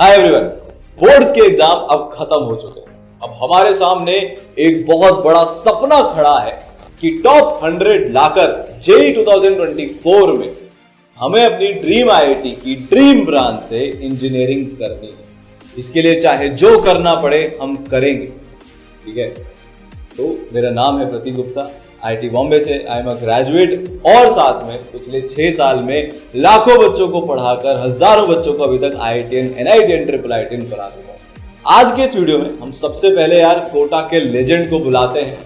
Hi everyone, boards के exam अब खत्म हो चुके हैं। अब हमारे सामने एक बहुत बड़ा सपना खड़ा है कि टॉप 100 लाकर जेईई 2024 में हमें अपनी ड्रीम आईआईटी की ड्रीम ब्रांच से इंजीनियरिंग करनी है। इसके लिए चाहे जो करना पड़े हम करेंगे, ठीक है। तो मेरा नाम है प्रतीक गुप्ता, आईआईटी बॉम्बे से आई एम अ ग्रेजुएट और साथ में पिछले 6 साल में लाखों बच्चों को पढ़ाकर हजारों बच्चों को अभी तक आईआईटीएन, एनआईटीएन, ट्रिपल आईटीएन बना चुका हूं। आज के इस वीडियो में हम सबसे पहले यार कोटा के लेजेंड को बुलाते हैं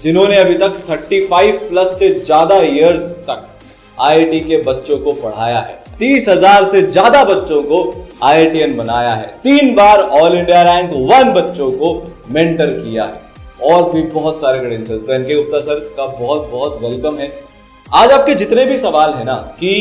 जिन्होंने अभी तक 35 प्लस से ज्यादा इयर्स तक आईआईटी के बच्चों को पढ़ाया है, 30,000 से ज्यादा बच्चों को आईआईटीएन बनाया है, 3 बार ऑल इंडिया रैंक 1 बच्चों को मेंटर किया है और भी बहुत सारे क्रेडेंशियल्स। तो एनके गुप्ता सर का बहुत बहुत वेलकम है। आज आपके जितने भी सवाल है ना कि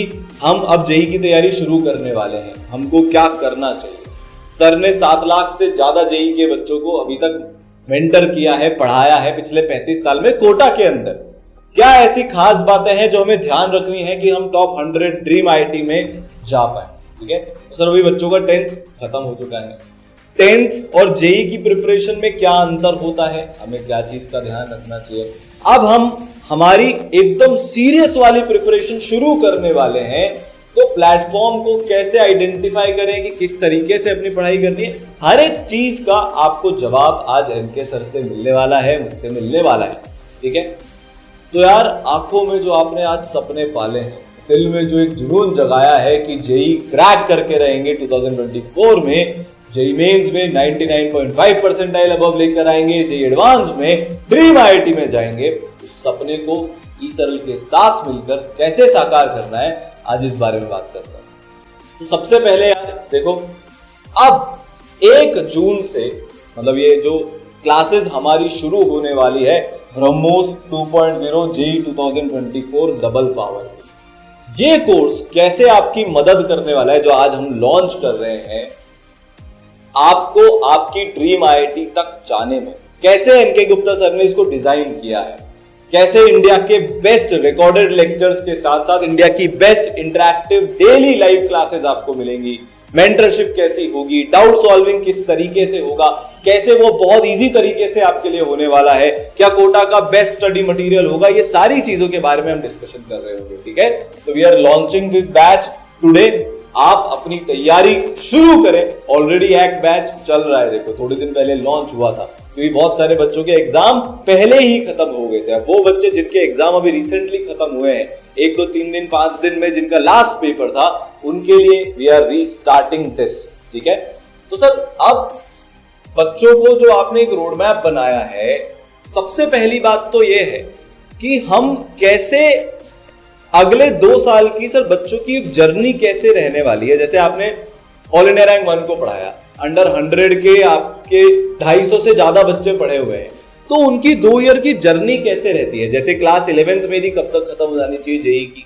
हम अब जेईई की तैयारी शुरू करने वाले हैं, हमको क्या करना चाहिए। सर ने 7 लाख से ज्यादा जेईई के बच्चों को अभी तक मेंटर किया है, पढ़ाया है पिछले 35 साल में कोटा के अंदर। क्या ऐसी खास बातें हैं जो हमें ध्यान रखनी है कि हम टॉप 100 ड्रीम आईआईटी में जा पाए, ठीक है। तो सर अभी बच्चों का 10th खत्म हो चुका है। 10th और जेईई की प्रिपरेशन में क्या अंतर होता है, हमें क्या चीज का ध्यान रखना चाहिए। अब हम हमारी एकदम सीरियस वाली प्रिपरेशन शुरू करने वाले हैं, तो प्लेटफॉर्म को कैसे आइडेंटिफाई करें कि किस तरीके से अपनी पढ़ाई करनी है, हर एक चीज का आपको जवाब आज एनके सर से मिलने वाला है, मुझसे मिलने वाला है, ठीक है। तो यार आंखों में जो आपने आज सपने पाले हैं, दिल में जो एक जुनून जगाया है कि जेईई क्रैक करके रहेंगे 2024 में, जेईई मेंस में 99.5 परसेंटाइल अबव लेकर आएंगे, जेईई एडवांस में ड्रीम आईआईटी में जाएंगे, उस सपने को ईसरल के साथ मिलकर कैसे साकार करना है, आज इस बारे में बात करता हूं। तो सबसे पहले यार देखो, अब 1 जून से मतलब ये जो क्लासेस हमारी शुरू होने वाली है ब्रह्मोस 2.0 जेईई 2024 डबल पावर। ये कोर्स कैसे आपकी मदद करने वाला है, जो आज हम लॉन्च कर रहे हैं, आपको आपकी ड्रीम आईआईटी तक जाने में। कैसे एनके गुप्ता सर ने इसको डिजाइन किया है, कैसे इंडिया के बेस्ट रिकॉर्डेड लेक्चर्स के साथ साथ इंडिया की best interactive daily live classes आपको मिलेंगी, मेंटरशिप कैसी होगी, डाउट सॉल्विंग किस तरीके से होगा, कैसे वो बहुत इजी तरीके से आपके लिए होने वाला है, क्या कोटा का बेस्ट स्टडी मटेरियल होगा, ये सारी चीजों के बारे में हम डिस्कशन कर रहे होंगे, ठीक है। तो we are launching this batch today. आप अपनी तैयारी शुरू करें। ऑलरेडी एक बैच चल रहा है, देखो थोड़े दिन पहले लॉन्च हुआ था, क्योंकि बहुत सारे बच्चों के एग्जाम पहले ही खत्म हो गए थे। वो बच्चे जिनके एग्जाम अभी रिसेंटली खत्म हुए हैं, 1 2 3 दिन 5 दिन में जिनका लास्ट पेपर था, उनके लिए वी आर रीस्टार्टिंग दिस, ठीक है। तो सर अब बच्चों को जो आपने एक रोड मैप बनाया है, सबसे पहली बात तो ये है कि हम कैसे अगले 2 साल की सर बच्चों की एक जर्नी कैसे रहने वाली है। जैसे आपने ऑल इंडिया रैंक 1 को पढ़ाया, अंडर 100 के आपके 250 से ज्यादा बच्चे पढ़े हुए हैं, तो उनकी 2 ईयर की जर्नी कैसे रहती है। जैसे क्लास 11th मेरी कब तक खत्म हो जानी चाहिए जेईई की,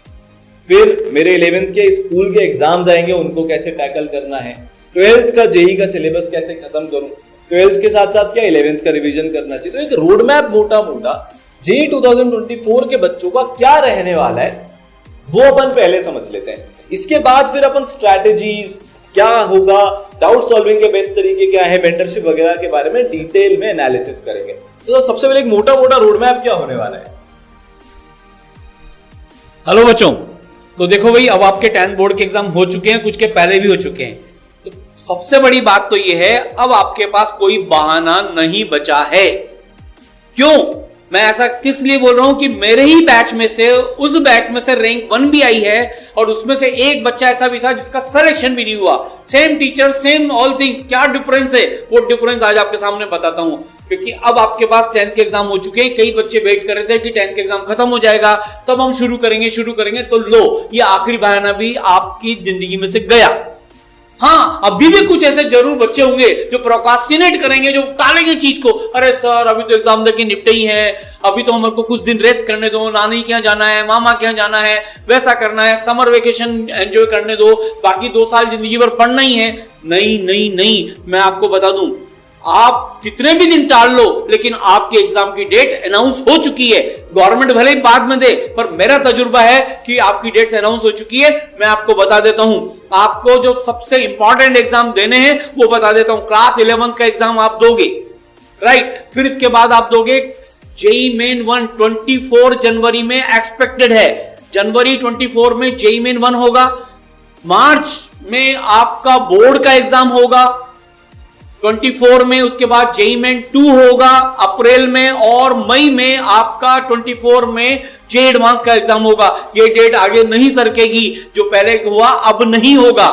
फिर मेरे 11th के स्कूल के एग्जाम्स आएंगे, उनको कैसे टैकल करना है, 12th का जेईई का सिलेबस कैसे खत्म करूं, 12th के साथ साथ क्या 11th का रिवीजन करना चाहिए। तो एक रोड मैप मोटा मोटा जेईई 2024 के बच्चों का क्या रहने वाला है वो अपन पहले समझ लेते हैं। इसके बाद फिर अपन स्ट्रैटेजीज क्या होगा, डाउट सॉल्विंग के बेस्ट तरीके क्या है, मेंटरशिप वगैरह के बारे में डिटेल में एनालिसिस करेंगे। तो सबसे पहले एक मोटा मोटा रोड मैप क्या होने वाला है। हेलो बच्चों, तो देखो भाई, अब आपके 10th बोर्ड के एग्जाम हो चुके हैं, कुछ के पहले भी हो चुके हैं। तो सबसे बड़ी बात तो ये है, अब आपके पास कोई बहाना नहीं बचा है। क्यों मैं ऐसा किस लिए बोल रहा हूं कि मेरे ही बैच में से, उस बैच में से रैंक 1 भी आई है और उसमें से एक बच्चा ऐसा भी था जिसका सिलेक्शन भी नहीं हुआ। Same teacher, same all thing, क्या डिफरेंस है, वो डिफरेंस आज आपके सामने बताता हूं। क्योंकि अब आपके पास 10th के एग्जाम हो चुके हैं, कई बच्चे वेट कर रहे थे कि 10th के एग्जाम खत्म हो जाएगा तब हम शुरू करेंगे, तो लो ये आखिरी बहाना भी आपकी जिंदगी में से गया। हाँ, अभी भी कुछ ऐसे जरूर बच्चे होंगे जो प्रोकास्टिनेट करेंगे, जो टालेंगे चीज को। अरे सर अभी तो एग्जाम देके निपटे ही है, अभी तो हमको कुछ दिन रेस्ट करने दो, नानी के यहाँ जाना है, मामा के यहाँ जाना है, वैसा करना है, समर वेकेशन एंजॉय करने दो, बाकी 2 साल जिंदगी भर पढ़ना ही है। नहीं नहीं नहीं, मैं आपको बता दूं, आप कितने भी दिन टाल लो, लेकिन आपके एग्जाम की डेट अनाउंस हो चुकी है। गवर्नमेंट भले ही बाद में दे, पर मेरा तजुर्बा है कि आपकी डेट्स अनाउंस हो चुकी है। मैं आपको बता देता हूं, आपको जो सबसे इंपॉर्टेंट एग्जाम देने हैं वो बता देता हूं। क्लास 11th का एग्जाम आप दोगे, राइट। फिर इसके बाद आप दोगे जेई मेन 1, 24 जनवरी में एक्सपेक्टेड है। जनवरी 24 में जेई मेन 1 होगा। मार्च में आपका बोर्ड का एग्जाम होगा 24 में। उसके बाद जेई मेन 2 होगा अप्रैल में, और मई में आपका 24 में जे एडवांस का एग्जाम होगा। ये डेट आगे नहीं सरकेगी, जो पहले हुआ अब नहीं होगा,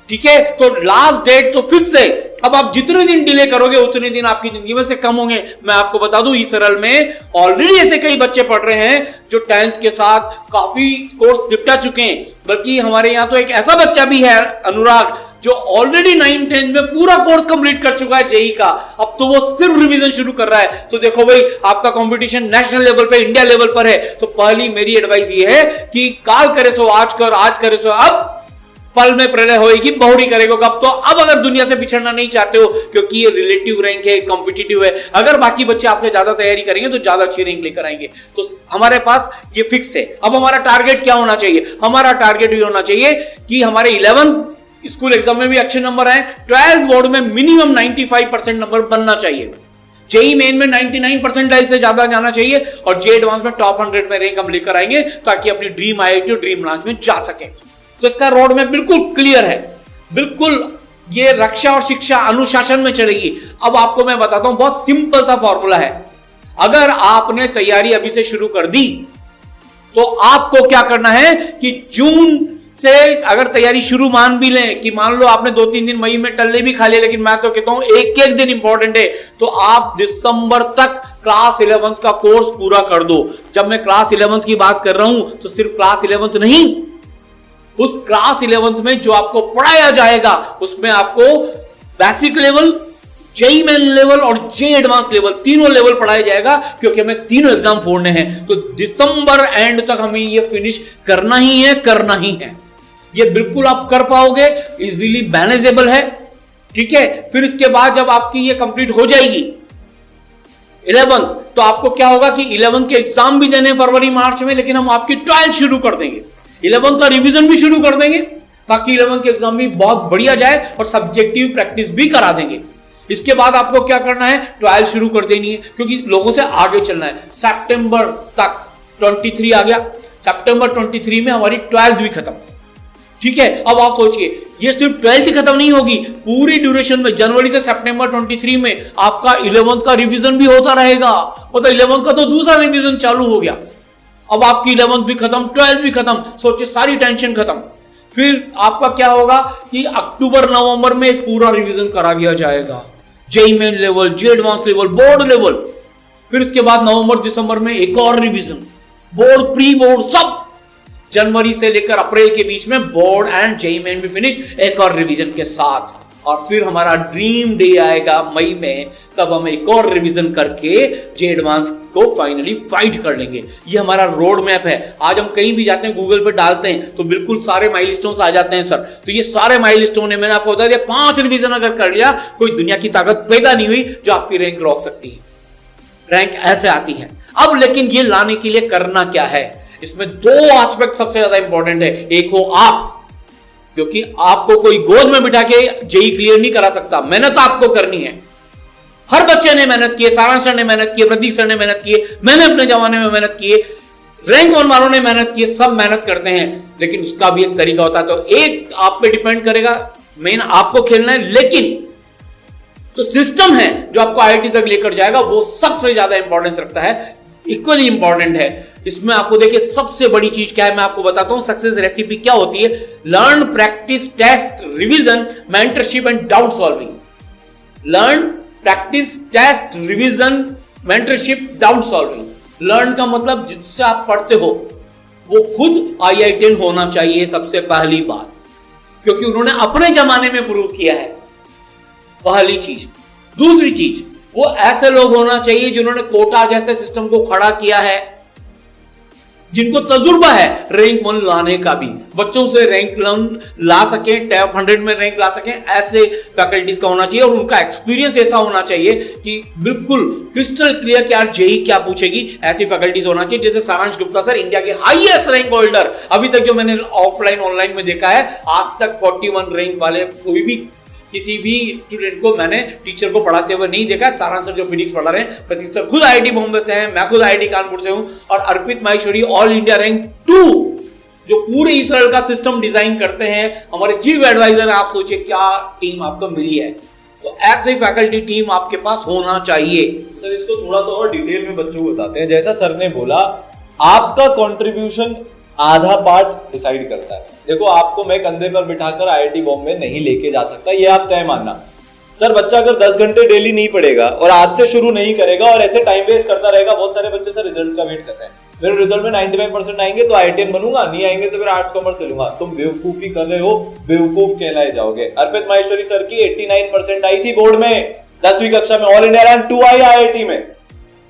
ठीक है। तो लास्ट डेट तो फिक्स है। अब आप जितने दिन डिले करोगे उतने दिन आपकी जिंदगी में से कम होंगे। मैं आपको बता दूं, ई सरल में ऑलरेडी ऐसे कई बच्चे पढ़ रहे हैं जो 10th के साथ काफी कोर्स निपटा चुके हैं। बल्कि हमारे यहां तो एक ऐसा बच्चा भी है, अनुराग, जो ऑलरेडी 9th 10th में पूरा कोर्स कंप्लीट कर चुका है जेई का। अब तो वो सिर्फ रिवीजन शुरू कर रहा है। तो देखो भाई, आपका कंपटीशन नेशनल लेवल पे, इंडिया लेवल पर है। तो पहली मेरी एडवाइस ये है कि काल करे सो आज कर, आज करे सो अब, पल में प्रलय होएगी बहुरी करेगा कब। तो अब अगर दुनिया से पिछड़ना नहीं चाहते हो, क्योंकि ये रिलेटिव रैंक है, कॉम्पिटिटिव है, अगर बाकी बच्चे आपसे ज्यादा तैयारी करेंगे तो ज्यादा अच्छी रैंक लेकर आएंगे। तो हमारे पास ये फिक्स है। अब हमारा टारगेट क्या होना चाहिए? हमारा टारगेट ये होना चाहिए कि हमारे 11th स्कूल एग्जाम में भी अच्छे नंबर आए, 12th बोर्ड में मिनिमम 95% नंबर बनना चाहिए, जेई मेन में 99 परसेंटाइल से ज्यादा जाना चाहिए, और जे एडवांस में टॉप 100 में रैंक हम लेकर आएंगे, ताकि अपनी ड्रीम आईआईटी और ड्रीम लॉन्च में जा सके। तो इसका रोड मैप बिल्कुल क्लियर है, बिल्कुल ये रक्षा और शिक्षा अनुशासन में चलेगी। अब आपको मैं बताता हूं, बहुत सिंपल सा फॉर्मूला है। अगर आपने तैयारी अभी से शुरू कर दी, तो आपको क्या करना है कि जून से अगर तैयारी शुरू मान भी लें, कि मान लो आपने 2-3 दिन मई में टल्ले भी खा लिए, लेकिन मैं तो कहता हूं एक एक दिन इंपॉर्टेंट है, तो आप दिसंबर तक क्लास 11th का कोर्स पूरा कर दो। जब मैं क्लास 11th की बात कर रहा हूं, तो सिर्फ क्लास 11th नहीं, उस क्लास 11th में जो आपको पढ़ाया जाएगा, उसमें आपको basic level, JEE Main level और जे एडवांस लेवल, तीनों लेवल पढ़ाया जाएगा, क्योंकि हमें तीनों एग्जाम फोड़ने हैं। तो दिसंबर एंड तक हमें ये फिनिश करना ही है, करना ही है। ये बिल्कुल आप कर पाओगे, इजीली मैनेजेबल है, ठीक है। फिर इसके बाद जब आपकी ये कंप्लीट हो जाएगी 11th, तो आपको क्या होगा कि 11th के एग्जाम भी देने फरवरी मार्च में, लेकिन हम आपकी 12th शुरू कर देंगे, 11th का रिवीजन भी शुरू कर देंगे, ताकि 11th के एग्जाम भी बहुत बढ़िया जाए, और सब्जेक्टिव प्रैक्टिस भी करा देंगे। इसके बाद आपको क्या करना है, 12th शुरू कर देनी है, क्योंकि लोगों से आगे चलना है। सितंबर तक 23 आ गया, सितंबर 23 में हमारी 12th भी खत्म, ठीक है। अब आप सोचिए, ये सिर्फ 12th ही खत्म नहीं होगी, पूरी ड्यूरेशन में जनवरी से सितंबर 23 में आपका 11th का रिवीजन भी होता रहेगा। मतलब 11th का तो दूसरा रिवीजन चालू हो गया। अब आपकी 11th भी खत्म, 12th भी खत्म, सोचिए सारी टेंशन खत्म। फिर आपका क्या होगा कि अक्टूबर नवंबर में एक पूरा रिवीजन करा दिया जाएगा, जेई मेन लेवल, जे एडवांस लेवल, बोर्ड लेवल। फिर इसके बाद नवंबर दिसंबर में एक और रिवीजन, बोर्ड, प्री बोर्ड, सब। जनवरी से लेकर अप्रैल के बीच में बोर्ड एंड जेई मेन भी फिनिश, एक और रिवीजन के साथ। और फिर हमारा ड्रीम डे आएगा मई में, तब हम एक और रिवीजन करके जे एडवांस को फाइनली फाइट कर लेंगे। ये हमारा रोड मैप है। आज हम कहीं भी जाते हैं, गूगल पे डालते हैं, तो बिल्कुल सारे माइलस्टोन्स आ जाते हैं सर। तो ये सारे माइलस्टोन है, मैंने आपको बता दिया, 5 रिवीजन अगर कर लिया, कोई दुनिया की ताकत पैदा नहीं हुई जो आपकी रैंक रोक सकती है। रैंक ऐसे आती है। अब लेकिन ये लाने के लिए करना क्या है, इसमें 2 एस्पेक्ट सबसे ज्यादा इंपॉर्टेंट है। एक हो आप, क्योंकि आपको कोई गोद में बिठा के जेई क्लियर नहीं करा सकता, मेहनत आपको करनी है। हर बच्चे ने मेहनत की है, सारांश सर ने मेहनत की है, प्रतीक सर ने मेहनत की है, मैंने अपने जमाने में मेहनत की है, रैंक 1 वालों ने मेहनत की है, सब मेहनत करते हैं, लेकिन उसका भी एक तरीका होता है। तो एक आप पे डिपेंड करेगा, मेन आपको खेलना है, लेकिन तो सिस्टम है जो आपको आईआईटी तक लेकर जाएगा, वो सबसे ज्यादा इंपॉर्टेंस रखता है, इक्वली इंपॉर्टेंट है। इसमें आपको देखिए सबसे बड़ी चीज क्या है, मैं आपको बताता हूं सक्सेस रेसिपी क्या होती है। Learn, practice, test, revision, mentorship and doubt solving. Learn, practice, test, revision, mentorship, doubt solving. Learn का मतलब जिससे आप पढ़ते हो वो खुद आईआईटीएन होना चाहिए, सबसे पहली बात, क्योंकि उन्होंने अपने जमाने में प्रूव किया है, पहली चीज। दूसरी चीज, वो ऐसे लोग होना चाहिए जिन्होंने कोटा जैसे सिस्टम को खड़ा किया है। जिनको तजुर्बा है रैंक 1 लाने का भी, बच्चों से रैंक 1 ला सके, टॉप 100 में रैंक ला सके, ऐसे फैकल्टीज का होना चाहिए। और उनका एक्सपीरियंस ऐसा होना चाहिए कि बिल्कुल क्रिस्टल क्लियर कि यार जेई क्या पूछेगी, ऐसी फैकल्टीज होना चाहिए। जैसे सारांश गुप्ता सर, इंडिया के हाईएस्ट रैंक होल्डर, अभी तक जो मैंने ऑफलाइन ऑनलाइन में देखा है, आज तक 41 रैंक वाले कोई भी किसी भी स्टूडेंट को मैंने टीचर को पढ़ाते हुए नहीं देखा। सारांश सर जो फिजिक्स पढ़ा रहे हैं, प्रतीक सर खुद आईआईटी बॉम्बे से हैं, मैं खुद आईआईटी कानपुर से हूं, और अर्पित माहेश्वरी ऑल इंडिया रैंक 2 जो पूरे इसराइल का सिस्टम डिजाइन करते हैं, हमारे चीफ एडवाइजर हैं। आप सोचिए क्या टीम आपको मिली है। तो ऐसे फैकल्टी टीम आपके पास होना चाहिए। सर इसको थोड़ा सा और डिटेल में बच्चों को बताते हैं। जैसा सर ने बोला, आपका कंट्रीब्यूशन आधा पार्ट डिसाइड करता है। देखो, आपको मैं कंधे पर बिठाकर आईआईटी बॉम्बे नहीं लेके जा सकता, ये आप तय मानना। सर बच्चा अगर 10 घंटे डेली नहीं पढ़ेगा और आज से शुरू नहीं करेगा और ऐसे टाइम वेस्ट करता रहेगा, बहुत सारे बच्चे सर रिजल्ट का वेट करते हैं, मेरे रिजल्ट में 95% आएंगे तो आईआईटीएन बनूंगा, नहीं आएंगे तो फिर आर्ट्स कॉमर्स ले लूंगा। तुम बेवकूफी कर रहे हो, बेवकूफ कहलाए जाओगे। अर्पित माहेश्वरी सर की 89% आई थी बोर्ड में, 10वीं कक्षा में all India rank 2 I IIT में।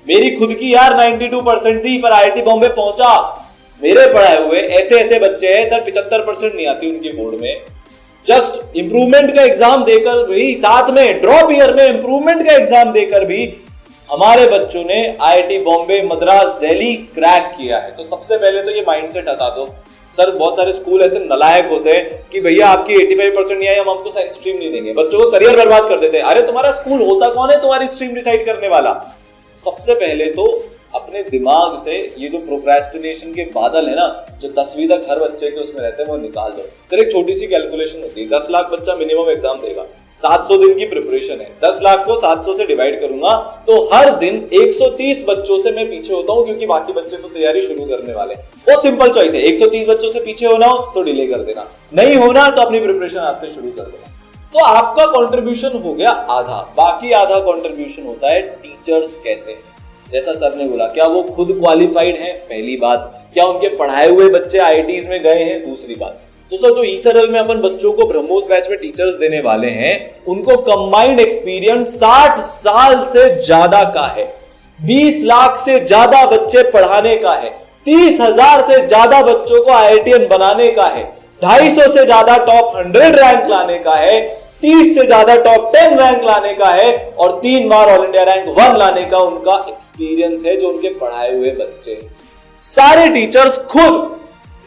मेरी खुद की यार 92% थी, पर आईआईटी बॉम्बे पहुंचा। मेरे पढ़ाए हुए ऐसे ऐसे बच्चे हैं सर 75% नहीं आती उनके बोर्ड में। जस्ट इंप्रूवमेंट का एग्जाम देकर भी, साथ में ड्रॉप ईयर में इंप्रूवमेंट का एग्जाम देकर भी हमारे बच्चों ने आईआईटी बॉम्बे, मद्रास, दिल्ली क्रैक किया है। तो सबसे पहले तो ये माइंडसेट हटा दो। सर बहुत सारे स्कूल ऐसे नालायक होते हैं कि भैया आपकी 85% नहीं आई, हम आपको साइंस स्ट्रीम नहीं देंगे, बच्चों को करियर बर्बाद कर देते हैं। अरे तुम्हारा स्कूल होता कौन है तुम्हारी स्ट्रीम डिसाइड करने वाला? सबसे पहले तो अपने दिमाग से ये जो प्रोक्रेस्टिनेशन के बादल है ना, जो 10वीं तक हर बच्चे के उसमें रहते हैं, वो निकाल दो। सर एक छोटी सी कैलकुलेशन होती है, 10 लाख बच्चा मिनिमम एग्जाम देगा, 700 दिन की प्रिपरेशन है, 10 लाख को 700 से डिवाइड करूंगा तो हर दिन 130 बच्चों से मैं पीछे होता हूं, क्योंकि बाकी बच्चे तो तैयारी शुरू करने वाले। बहुत सिंपल चॉइस है, 130 बच्चों से पीछे होना हो तो डिले कर देना, नहीं होना तो अपनी प्रिपरेशन आज से शुरू कर देना। तो आपका कंट्रीब्यूशन हो गया आधा, बाकी आधा कंट्रीब्यूशन होता है टीचर्स कैसे। जैसा सर ने बोला, क्या वो खुद क्वालिफाइड हैं, पहली बात। क्या उनके पढ़ाए हुए बच्चे आईआईटीज में गए हैं, दूसरी बात। तो सर जो ईसरल में अपन बच्चों को ब्रह्मोस बैच में टीचर्स देने वाले हैं, उनको कंबाइंड एक्सपीरियंस 60 साल से ज्यादा का है, 20 लाख से ज्यादा बच्चे पढ़ाने का है, 30,000 से ज्यादा बच्चों को आईआईटीएन बनाने का है, 250 से ज्यादा टॉप 100 रैंक लाने का है, 30 से ज्यादा टॉप 10 रैंक लाने का है, और 3 बार ऑल इंडिया रैंक 1 लाने का उनका एक्सपीरियंस है, जो उनके पढ़ाए हुए बच्चे। सारे टीचर्स खुद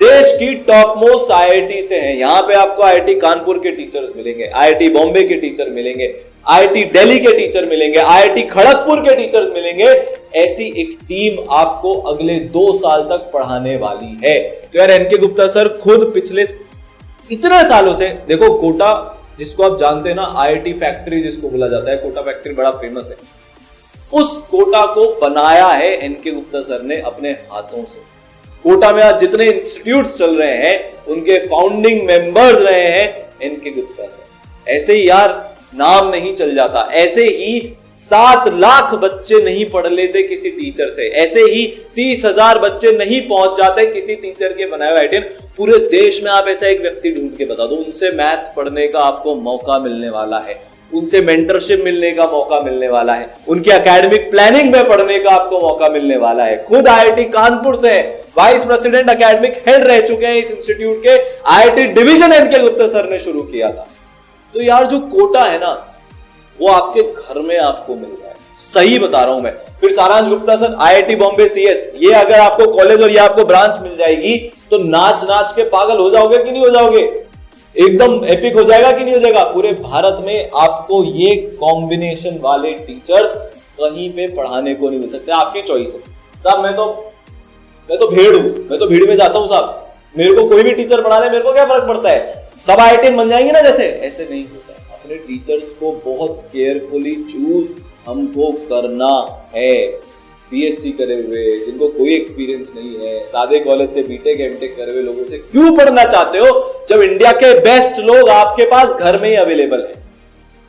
देश की टॉप मोस्ट आईआईटी से हैं। यहां पे आपको आईआईटी कानपुर के टीचर्स मिलेंगे, आईआईटी बॉम्बे के टीचर मिलेंगे, आईआईटी दिल्ली के टीचर मिलेंगे, आईआईटी खड़गपुर के टीचर्स मिलेंगे। ऐसी एक टीम आपको अगले 2 साल तक पढ़ाने वाली है। तो यार एनके गुप्ता सर खुद पिछले इतने सालों से, देखो कोटा जिसको आप जानते हैं ना, आईआईटी फैक्ट्री जिसको बोला जाता है, कोटा फैक्ट्री बड़ा फेमस है, उस कोटा को बनाया है एनके गुप्ता सर ने अपने हाथों से। कोटा में आज जितने इंस्टीट्यूट्स चल रहे हैं, उनके फाउंडिंग मेंबर्स रहे हैं एनके गुप्ता सर। ऐसे ही यार नाम नहीं चल जाता, ऐसे ही 7 लाख बच्चे नहीं पढ़ लेते किसी टीचर से, ऐसे ही 30,000 बच्चे नहीं पहुंच जाते किसी टीचर के बनाए हुए आईआईटीएन। पूरे देश में आप ऐसा एक व्यक्ति ढूंढ के बता दो, उनसे मैथ्स पढ़ने का आपको मौका मिलने वाला है, उनसे मेंटरशिप मिलने का मौका मिलने वाला है, उनके एकेडमिक प्लानिंग में पढ़ने का आपको मौका मिलने वाला है। खुद आईआईटी कानपुर से वाइस प्रेसिडेंट एकेडमिक हेड रह चुके हैं इस इंस्टीट्यूट के, IIT division NK Gupta sir ने शुरू किया था। तो यार जो कोटा है ना, वो आपके घर में आपको मिल रहा है, सही बता रहा हूं मैं। फिर सारांश Gupta sir IIT Bombay CS, ये अगर आपको कॉलेज और ये आपको ब्रांच मिल जाएगी तो नाच नाच के पागल हो जाओगे कि नहीं हो जाओगे, एकदम एपिक हो जाएगा कि नहीं हो जाएगा। पूरे भारत में आपको ये कॉम्बिनेशन वाले टीचर्स कहीं पे पढ़ाने को नहीं मिल सकते, आपकी चॉइस है। साहब मैं तो भेड़ हूं, मैं तो भीड़ में जाता हूं साहब, मेरे को कोई भी टीचर पढ़ा ले, मेरे को क्या फर्क पड़ता है, सब आईआईटीएन बन जाएंगे ना, जैसे ऐसे नहीं होता। अपने टीचर्स को बहुत केयरफुली चूज हमको करना है। बीएससी करे हुए, जिनको कोई एक्सपीरियंस नहीं है, सादे कॉलेज से बीटेक एमटेक करे हुए लोगों से क्यों पढ़ना चाहते हो, जब इंडिया के बेस्ट लोग आपके पास घर में ही अवेलेबल है।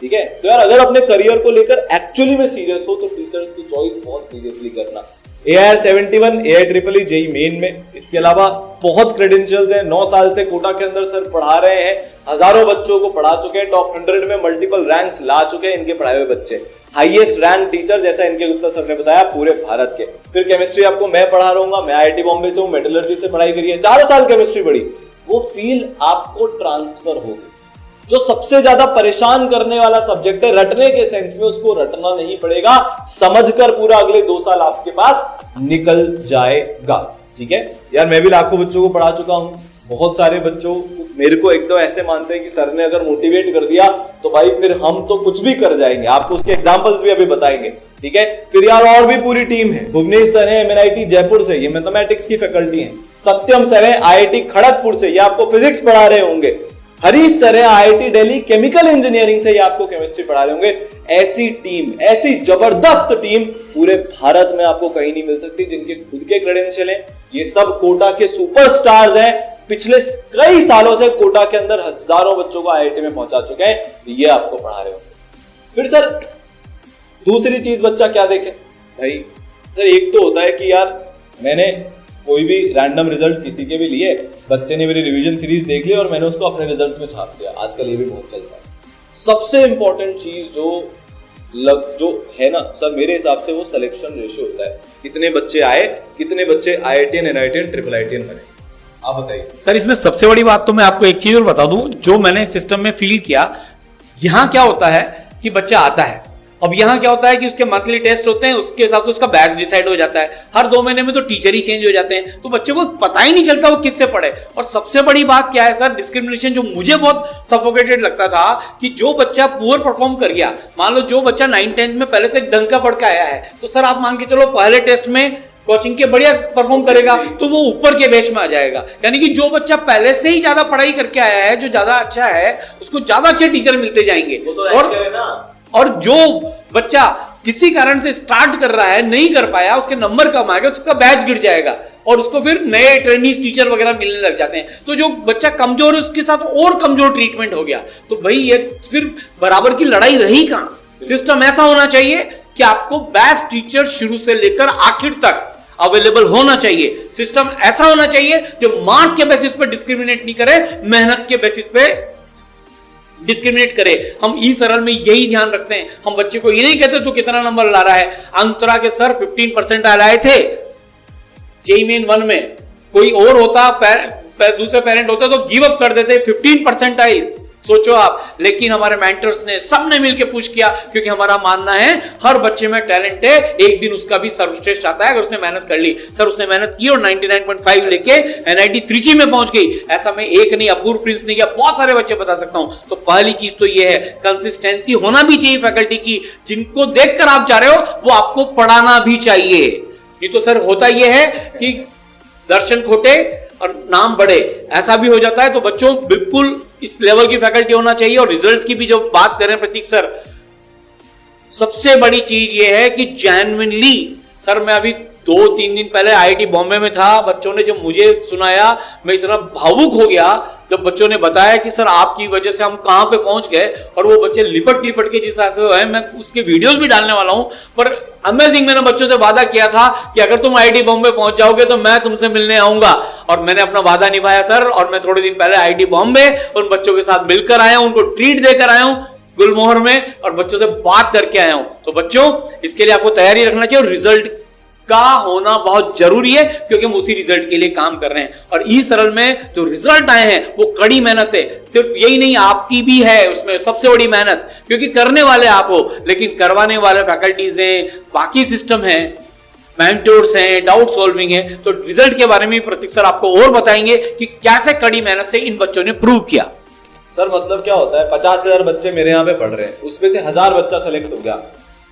ठीक है, तो यार अगर अपने करियर को लेकर एक्चुअली में सीरियस हो तो टीचर्स की चॉइस बहुत सीरियसली करना। AIR-71 AIEEE जेई मेन में। इसके अलावा बहुत क्रेडेंशियल्स हैं, 9 साल से कोटा के अंदर सर पढ़ा रहे हैं, हजारों बच्चों को पढ़ा चुके हैं, टॉप 100 में मल्टीपल रैंक्स ला चुके हैं इनके पढ़ाए हुए बच्चे, हाईएस्ट रैंक टीचर जैसा इनके गुप्ता सर ने बताया पूरे भारत के। फिर केमिस्ट्री आपको मैं पढ़ा रहूंगा, मैं IIT बॉम्बे से हूं, मेटलर्जी से पढ़ाई करी है, 4 साल केमिस्ट्री पढ़ी, वो फील आपको ट्रांसफर होगी। जो सबसे ज्यादा परेशान करने वाला सब्जेक्ट है रटने के सेंस में, उसको रटना नहीं पड़ेगा, समझकर पूरा अगले 2 साल आपके पास निकल जाएगा। ठीक है यार, मैं भी लाखों बच्चों को पढ़ा चुका हूं, बहुत सारे बच्चों मेरे को एकदम ऐसे मानते हैं कि सर ने अगर मोटिवेट कर दिया तो भाई फिर हम तो कुछ भी कर जाएंगे। आपको उसके एग्जांपल्स भी अभी बताएंगे। ठीक है, फिर यार और भी पूरी टीम है, भुवनेश सर है MNIT जयपुर से, ये मैथमेटिक्स की फैकल्टी है, सत्यम सर है IIT खड़गपुर से, ये आपको फिजिक्स पढ़ा रहे होंगे, हरीश सर है IIT दिल्ली केमिकल इंजीनियरिंग से, ये आपको केमिस्ट्री पढ़ा रहे होंगे। ऐसी टीम, ऐसी जबरदस्त टीम पूरे भारत में आपको कहीं नहीं मिल सकती, जिनके खुद के क्रेडेंशियल हैं। ये सब कोटा के सुपरस्टार्स हैं, पिछले कई सालों से कोटा के अंदर हजारों बच्चों को IIT में पहुंचा चुके हैं, ये आपको पढ़ा रहे होंगे। फिर सर दूसरी चीज बच्चा क्या देखे भाई, सर एक तो होता है कि यार मैंने कोई भी रैंडम रिजल्ट किसी के भी लिए, बच्चे ने मेरी रिवीजन सीरीज देख ली और मैंने उसको अपने रिजल्ट्स में छाप दिया, आजकल ये भी बहुत चलता है। सबसे इंपॉर्टेंट चीज जो है ना सर, मेरे हिसाब से वो सिलेक्शन रेशियो होता है, कितने बच्चे आए, कितने बच्चे IITian NITian IIITian बने। आप बताइए सर। इसमें सबसे बड़ी बात तो मैं आपको एक चीज और बता दूं, जो मैंने सिस्टम में फील किया, यहां क्या होता है कि बच्चा आता है, अब यहां क्या होता है कि उसके मंथली टेस्ट होते हैं, उसके हिसाब से उसका बैच डिसाइड हो जाता है, हर 2 महीने में तो टीचर ही चेंज हो जाते हैं, तो बच्चे को पता ही नहीं चलता वो किससे पढ़े। और सबसे बड़ी बात क्या है सर, डिस्क्रिमिनेशन, जो मुझे बहुत सफोकेटेड लगता था कि जो बच्चा पुअर परफॉर्म कर गया, मान लो जो बच्चा 9th-10th में पहले से ढंग का पढ़ के आया है, तो सर आप मान के चलो पहले टेस्ट में कोचिंग के बढ़िया परफॉर्म करेगा तो वो ऊपर के बैच में आ जाएगा। यानी कि जो बच्चा पहले से ही ज्यादा पढ़ाई करके आया है, जो ज्यादा अच्छा है, उसको ज्यादा अच्छे टीचर मिलते जाएंगे। और जो बच्चा किसी कारण से स्टार्ट कर रहा है, नहीं कर पाया, उसके नंबर कम आ गए, उसका बैच गिर जाएगा और उसको फिर नए ट्रेनिंग टीचर वगैरह मिलने लग जाते हैं। तो जो बच्चा कमजोर है उसके साथ और कमजोर ट्रीटमेंट हो गया, तो भाई ये फिर बराबर की लड़ाई रही कहां। सिस्टम ऐसा होना चाहिए कि आपको बेस्ट टीचर शुरू से लेकर आखिर तक अवेलेबल होना चाहिए। सिस्टम ऐसा होना चाहिए जो मार्क्स के बेसिस पे डिस्क्रिमिनेट नहीं करे, मेहनत के बेसिस पे डिस्क्रिमिनेट करे। हम ई सरल में यही ध्यान रखते हैं, हम बच्चे को ये नहीं कहते तू कितना नंबर ला रहा है। अंतरा के सर 15% लाए थे जेईई मेन 1 में, कोई और होता, दूसरे पेरेंट होता तो गिव अप कर देते, 15% सोचो आप। लेकिन हमारे मेंटर्स ने, सबने मिलकर पुश किया, क्योंकि हमारा मानना है हर बच्चे में टैलेंट है, एक दिन उसका भी सर्वश्रेष्ठ आता है अगर उसने मेहनत कर ली। सर उसने मेहनत की और 99.5 लेके NIT त्रिची में पहुंच गई। ऐसा मैं एक नहीं, अपूर्व प्रिंस ने किया, बहुत सारे बच्चे बता सकता हूं। तो पहली चीज तो ये है, कंसिस्टेंसी होना भी चाहिए फैकल्टी की, जिनको देखकर आप जा रहे हो वो आपको पढ़ाना भी चाहिए। नहीं तो सर होता यह है कि दर्शन खोटे और नाम बढ़े, ऐसा भी हो जाता है। तो बच्चों बिल्कुल इस लेवल की फैकल्टी होना चाहिए। और रिजल्ट्स की भी जो बात करें प्रतीक सर, सबसे बड़ी चीज ये है कि जेन्युइनली, सर मैं अभी 2-3 दिन पहले IIT बॉम्बे में था, बच्चों ने जो मुझे सुनाया, मैं इतना भावुक हो गया जब बच्चों ने बताया कि सर आपकी वजह से हम कहां पे पहुंच गए। और वो बच्चे लिपट के जिस तरह से है, मैं उसके वीडियोस भी डालने वाला हूं। पर अमेजिंग, मैंने बच्चों से वादा किया था कि अगर तुम IIT बॉम्बे पहुंच जाओगे तो मैं तुमसे मिलने आऊंगा, और मैंने अपना वादा निभाया सर। और मैं थोड़े दिन पहले IIT बॉम्बे उन बच्चों के साथ मिलकर आया हूं, उनको ट्रीट देकर आया हूं गुलमोहर में, और बच्चों से बात करके आया हूं। तो बच्चों इसके लिए आपको तैयारी रखना चाहिए, और रिजल्ट का होना बहुत जरूरी है, क्योंकि हम उसी रिजल्ट के लिए काम कर रहे हैं। और ई सरल में जो रिजल्ट आए हैं वो कड़ी मेहनत है, सिर्फ यही नहीं आपकी भी है उसमें सबसे बड़ी मेहनत, क्योंकि करने वाले आप हो, लेकिन करवाने वाले फैकल्टीज हैं, बाकी सिस्टम है, मेंटर्स हैं, डाउट सॉल्विंग है। तो रिजल्ट के बारे में प्रतीक सर आपको और बताएंगे कि कैसे कड़ी मेहनत से इन बच्चों ने प्रूव किया। सर मतलब क्या होता है, 50,000 बच्चे मेरे यहाँ पे पढ़ रहे हैं, उसमें से 1000 बच्चा सेलेक्ट हो गया।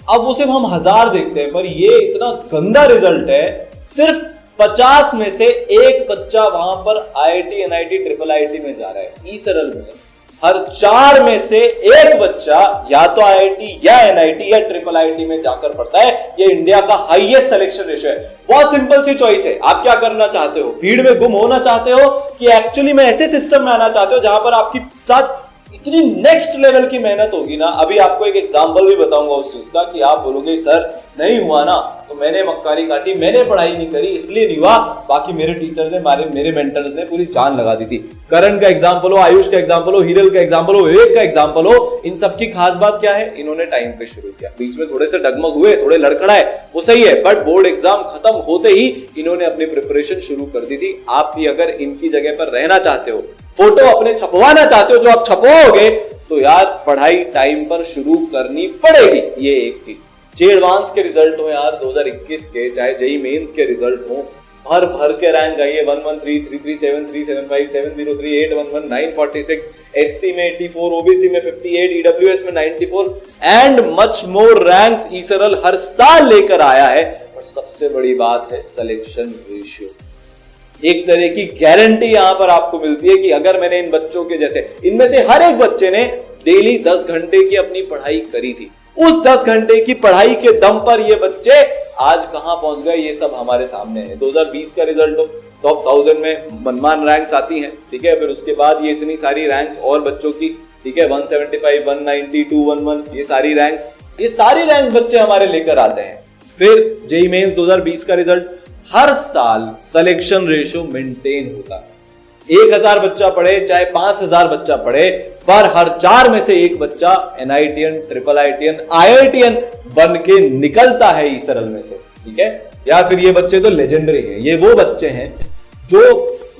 अब वो सिर्फ हम 1000 देखते हैं, पर ये इतना गंदा रिजल्ट है, सिर्फ 50 में से एक बच्चा वहां पर IIT NIT IIIT में जा रहा है। ई सरल में हर 4 में से एक बच्चा या तो IIT या NIT या IIIT में जाकर पढ़ता है। ये इंडिया का हाईएस्ट सिलेक्शन रेशियो है। बहुत सिंपल सी चॉइस है, आप क्या करना चाहते हो? भीड़ में गुम होना चाहते हो कि एक्चुअली में ऐसे सिस्टम में आना चाहते हो जहां पर आपके साथ इतनी नेक्स्ट लेवल की मेहनत होगी ना। अभी आपको एक एग्जांपल भी बताऊंगा उस चीज का कि आप बोलोगे सर नहीं हुआ ना, तो मैंने मक्कारी काटी, मैंने पढ़ाई नहीं करी इसलिए नहीं हुआ, बाकी मेरे टीचर्स ने, मेरे मेंटर्स ने पूरी जान लगा दी थी। करण का एग्जांपल हो, आयुष का एग्जांपल हो, हिरल का एग्जांपल हो, विवेक का एग्जांपल हो, इन सबकी खास बात क्या है, इन्होंने टाइम पे शुरू किया। बीच में थोड़े से डगमग हुए, थोड़े लड़खड़ाए, वो सही है, बट बोर्ड एग्जाम खत्म होते ही इन्होंने अपनी प्रिपरेशन शुरू कर दी थी। आप भी अगर इनकी जगह पर रहना चाहते हो, फोटो अपने छपवाना चाहते हो जो आप छपवाओगे, तो यार पढ़ाई टाइम पर शुरू करनी पड़ेगी। ये एक चीज। जे एडवांस के रिजल्ट हो यार 2021 के, चाहे जेई मेंस के रिजल्ट हो, भर भर के रैंक आई है 113, 337, 375, 703, 811, 946, एससी में 84, ओबीसी में 58, ईडब्ल्यूएस में 94 एंड मच मोर रैंक्स ईसरल हर साल लेकर आया है। और सबसे बड़ी बात है सिलेक्शन रेशियो। एक तरह की गारंटी यहां पर आपको मिलती है कि अगर मैंने इन बच्चों के जैसे, इनमें से हर एक बच्चे ने डेली 10 घंटे की अपनी पढ़ाई करी थी, उस 10 घंटे की पढ़ाई के दम पर ये बच्चे आज कहां पहुंच गए, ये सब हमारे सामने है। 2020 का रिजल्ट हो, टॉप 1000 में मनमान रैंक्स आती हैं, ठीक है, फिर उसके बाद ये इतनी सारी रैंक्स और बच्चों की, ठीक है, 175, 190, 211, ये सारी रैंक्स बच्चे हमारे लेकर आते हैं। फिर जेईई मेंस 2020 का रिजल्ट, हर साल सिलेक्शन रेशियो मेंटेन होता है। 1000 बच्चा पढ़े चाहे 5000 बच्चा पढ़े, पर हर 4 में से एक बच्चा एनआईटीएन, ट्रिपल आईटीएन, आईआईटीएन बन के निकलता है ईसरल में से, ठीक है। या फिर ये बच्चे तो लेजेंडरी हैं, ये वो बच्चे हैं जो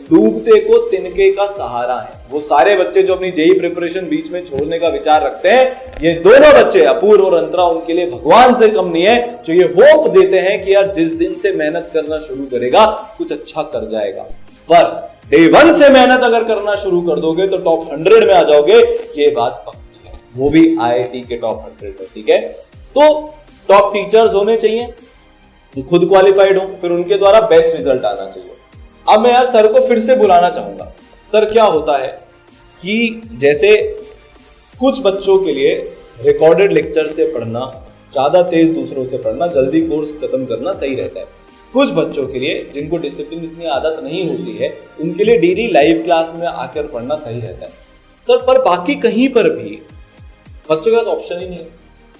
डूबते को तिनके का सहारा है। वो सारे बच्चे जो अपनी जेई प्रिपरेशन बीच में छोड़ने का विचार रखते हैं, ये दोनों बच्चे अपूर्व और अंतरा उनके लिए भगवान से कम नहीं है, जो ये होप देते हैं कि यार जिस दिन से मेहनत करना शुरू करेगा कुछ अच्छा कर जाएगा। पर डे 1 से मेहनत अगर करना शुरू कर दोगे तो टॉप 100 में आ जाओगे, ये बात पक्की है, वो भी आईआईटी के टॉप 100 में, ठीक है। तो टॉप टीचर्स होने चाहिए जो खुद क्वालिफाइड हो, फिर उनके द्वारा बेस्ट रिजल्ट आना चाहिए। अब मैं यार सर को फिर से बुलाना चाहूंगा। सर क्या होता है कि जैसे कुछ बच्चों के लिए रिकॉर्डेड लेक्चर से पढ़ना ज्यादा तेज, दूसरों से पढ़ना, जल्दी कोर्स खत्म करना सही रहता है। कुछ बच्चों के लिए जिनको डिसिप्लिन इतनी आदत नहीं होती है, उनके लिए डेली लाइव क्लास में आकर पढ़ना सही रहता है। सर पर बाकी कहीं पर भी बच्चों के पास ऑप्शन ही नहीं है,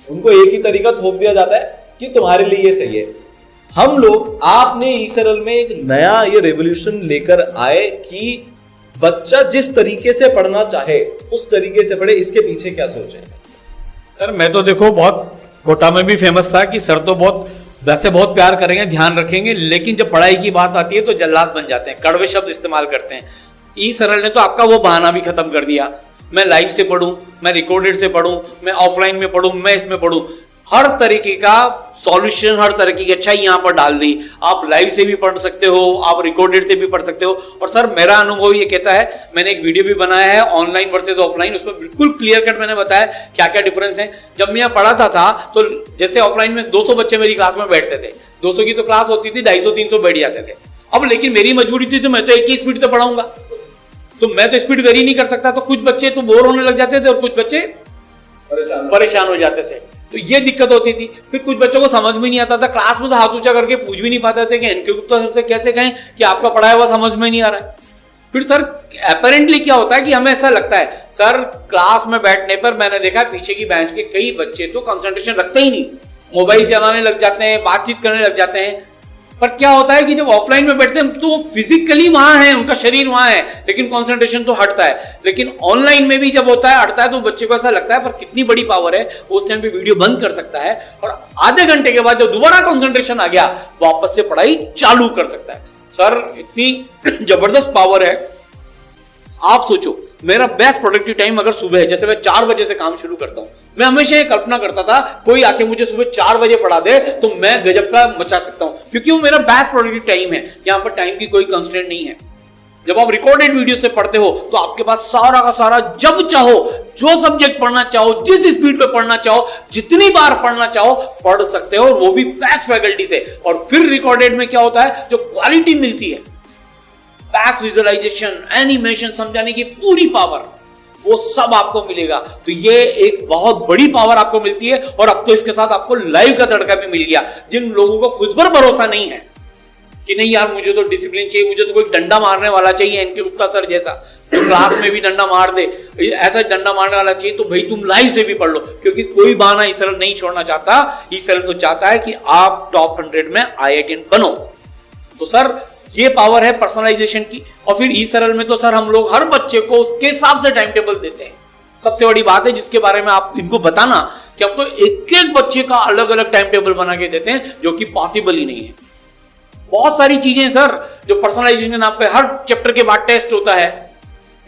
उनको एक ही तरीका थोप दिया जाता है कि तुम्हारे लिए ये सही है। हम लोग, आपने ईसरल में एक नया ये रेवोल्यूशन लेकर आए कि बच्चा जिस तरीके से पढ़ना चाहे उस तरीके से पढ़े, इसके पीछे क्या सोच है? सर मैं तो देखो बहुत कोटा में भी फेमस था कि सर तो बहुत वैसे बहुत प्यार करेंगे, ध्यान रखेंगे, लेकिन जब पढ़ाई की बात आती है तो जल्लाद बन जाते हैं, कड़वे शब्द इस्तेमाल करते हैं। ईसरल ने तो आपका वो बहाना भी खत्म कर दिया, मैं लाइव से पढ़ूं, मैं रिकॉर्डेड से पढ़ूं, मैं ऑफलाइन में पढ़ूं, मैं इसमें पढ़ूं, हर तरीके का सॉल्यूशन, हर तरीके की अच्छाई यहां पर डाल दी। आप लाइव से भी पढ़ सकते हो, आप रिकॉर्डेड से भी पढ़ सकते हो। और सर मेरा अनुभव ये कहता है, मैंने एक वीडियो भी बनाया है ऑनलाइन वर्सेस ऑफलाइन, उसमें बिल्कुल क्लियर कट मैंने बताया क्या क्या डिफरेंस है। जब मैं यहाँ पढ़ाता था तो जैसे ऑफलाइन में 200 बच्चे मेरी क्लास में बैठते थे, 200 की तो क्लास होती थी, 250-300 बैठ जाते थे। अब लेकिन मेरी मजबूरी थी तो मैं तो एक ही स्पीड से पढ़ाऊंगा, तो मैं तो स्पीड वेरी नहीं कर सकता, तो कुछ बच्चे तो बोर होने लग जाते थे और कुछ बच्चे परेशान हो जाते थे, तो ये दिक्कत होती थी। फिर कुछ बच्चों को समझ में नहीं आता था, क्लास में तो हाथ ऊंचा करके पूछ भी नहीं पाते थे कि एनके गुप्ता सर से कैसे कहें कि आपका पढ़ाया हुआ समझ में नहीं आ रहा है। फिर सर अपेरेंटली क्या होता है कि हमें ऐसा लगता है, सर क्लास में बैठने पर मैंने देखा पीछे की बेंच के कई बच्चे तो कंसंट्रेशन रखते ही नहीं, मोबाइल चलाने लग जाते हैं, बातचीत करने लग जाते हैं। पर क्या होता है कि जब ऑफलाइन में बैठते हैं तो फिजिकली वहां है, उनका शरीर वहां है, लेकिन कंसंट्रेशन तो हटता है। लेकिन ऑनलाइन में भी जब होता है, हटता है, तो बच्चे को ऐसा लगता है पर कितनी बड़ी पावर है, उस टाइम पे वीडियो बंद कर सकता है और आधे घंटे के बाद जब दोबारा कंसंट्रेशन आ गया वापस से पढ़ाई चालू कर सकता है। सर इतनी जबरदस्त पावर है। आप सोचो, मेरा बेस्ट प्रोडक्टिव टाइम अगर सुबह है, जैसे मैं 4 बजे से काम शुरू करता हूं, मैं हमेशा ये कल्पना करता था कोई आके मुझे सुबह 4 बजे पढ़ा दे तो मैं गजब का मचा सकता हूं, क्योंकि वो मेरा बेस्ट प्रोडक्टिव टाइम है। यहां पर टाइम की कोई कंस्ट्रेंट नहीं है। जब आप रिकॉर्डेड वीडियो से पढ़ते हो तो आपके पास सारा का सारा जब चाहो, जो सब्जेक्ट पढ़ना चाहो, जिस स्पीड पे पढ़ना चाहो, जितनी बार पढ़ना चाहो पढ़ सकते हो, और वो भी बेस्ट फैकल्टी से। और फिर रिकॉर्डेड में क्या होता है, जो क्वालिटी मिलती है, बैस विजुअलाइजेशन, एनिमेशन, समझाने की पूरी पावर, वो सब आपको मिलेगा। तो ये एक बहुत बड़ी पावर आपको मिलती है। और अब तो इसके साथ आपको लाइव का तड़का भी मिल गया। जिन लोगों को खुद पर भरोसा नहीं है कि नहीं यार मुझे तो डिसिप्लिन चाहिए, मुझे तो कोई डंडा मारने वाला चाहिए एनके गुप्ता सर जैसा, तो क्लास में भी डंडा मार दे, ऐसा डंडा मारने वाला चाहिए तो भाई तुम लाइव से भी पढ़ लो, क्योंकि कोई बहाना ईसरल नहीं छोड़ना चाहता। ईसरल तो चाहता है कि आप टॉप 100 में IITian बनो। तो सर ये पावर है पर्सनलाइजेशन की। और फिर ईसरल में तो सर हम लोग हर बच्चे को उसके हिसाब से टाइम टेबल देते हैं। सबसे बड़ी बात है जिसके बारे में आप इनको बताना कि आपको एक एक बच्चे का अलग अलग टाइम टेबल बना के देते हैं, जो कि पॉसिबल ही नहीं है। बहुत सारी चीजें सर जो पर्सनलाइजेशन के नाम पे, हर चैप्टर के बाद टेस्ट होता है,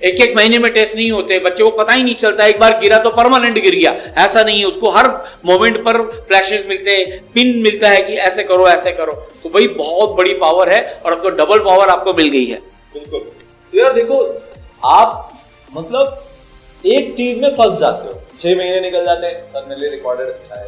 एक एक महीने में टेस्ट नहीं होते, बच्चे को पता ही नहीं चलता, एक बार गिरा तो परमानेंट गिर गया, ऐसा नहीं है। उसको हर मोमेंट पर फ्लैशेस मिलते हैं, पिन मिलता है कि ऐसे करो ऐसे करो। तो भाई बहुत बड़ी पावर है और अब तो डबल पावर आपको मिल गई है। बिल्कुल। तो यार देखो, आप मतलब एक चीज में फंस जाते हो, 6 महीने निकल जाते हैं, सर मेरे लिए रिकॉर्डेड अच्छा है,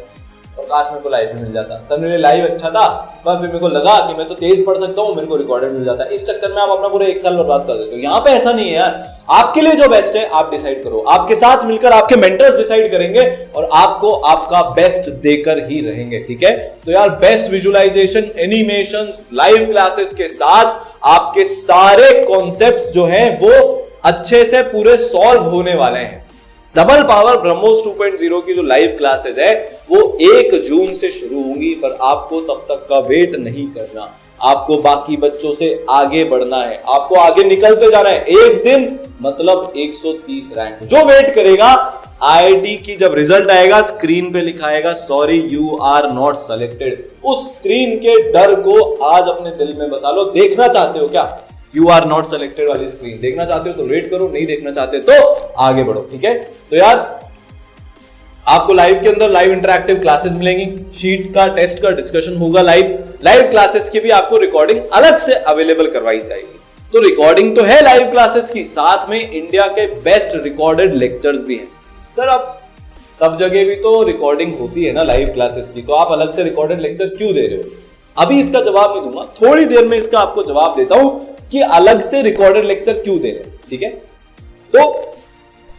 प्रकाश मेरे को लाइव में मिल जाता, सर मेरे लिए लाइव अच्छा था, पर फिर मेरे को लगा कि मैं तो तेज पढ़ सकता हूँ, मेरे को रिकॉर्डेड मिल जाता है। इस चक्कर में आप अपना पूरा 1 साल बर्बाद कर देते हो। यहाँ पे ऐसा नहीं है यार, आपके लिए जो बेस्ट है आप डिसाइड करो, आपके साथ मिलकर आपके मेंटर्स डिसाइड करेंगे और आपको आपका बेस्ट देकर ही रहेंगे, ठीक है। तो यार best visualisation, animation, live classes के साथ आपके सारे कॉन्सेप्ट्स जो हैं वो अच्छे से पूरे सॉल्व होने वाले हैं। डबल पावर ब्रह्मोस 2.0 की जो लाइव क्लासेस है वो 1 जून से शुरू होंगी, पर आपको तब तक का वेट नहीं करना, आपको बाकी बच्चों से आगे बढ़ना है, आपको आगे निकलते जाना है। एक दिन मतलब 130 रैंक। जो वेट करेगा, IIT की जब रिजल्ट आएगा स्क्रीन पे लिखाएगा sorry you are not selected, उस स्क्रीन के डर को आज अपने दिल में बसा लो। देखना चाहते हो क्या यू आर नॉट सेलेक्टेड वाली स्क्रीन? देखना चाहते हो तो वेट करो, नहीं देखना चाहते तो आगे बढ़ो, ठीक है। तो यार आपको लाइव के अंदर लाइव इंटरैक्टिव क्लासेस मिलेंगी, शीट का टेस्ट का डिस्कशन होगा, लाइव क्लासेस की भी आपको रिकॉर्डिंग अलग से अवेलेबल करवाई जाएगी। तो रिकॉर्डिंग तो है लाइव क्लासेस की, साथ में इंडिया के बेस्ट रिकॉर्डेड लेक्चर्स भी हैं। सर अब सब जगह भी तो रिकॉर्डिंग होती है ना लाइव क्लासेस की, तो आप अलग से रिकॉर्डेड लेक्चर क्यों दे रहे हो? अभी इसका जवाब नहीं दूंगा, थोड़ी देर में इसका आपको जवाब देता हूं कि अलग से रिकॉर्डेड लेक्चर क्यों दे रहे हैं, ठीक है। तो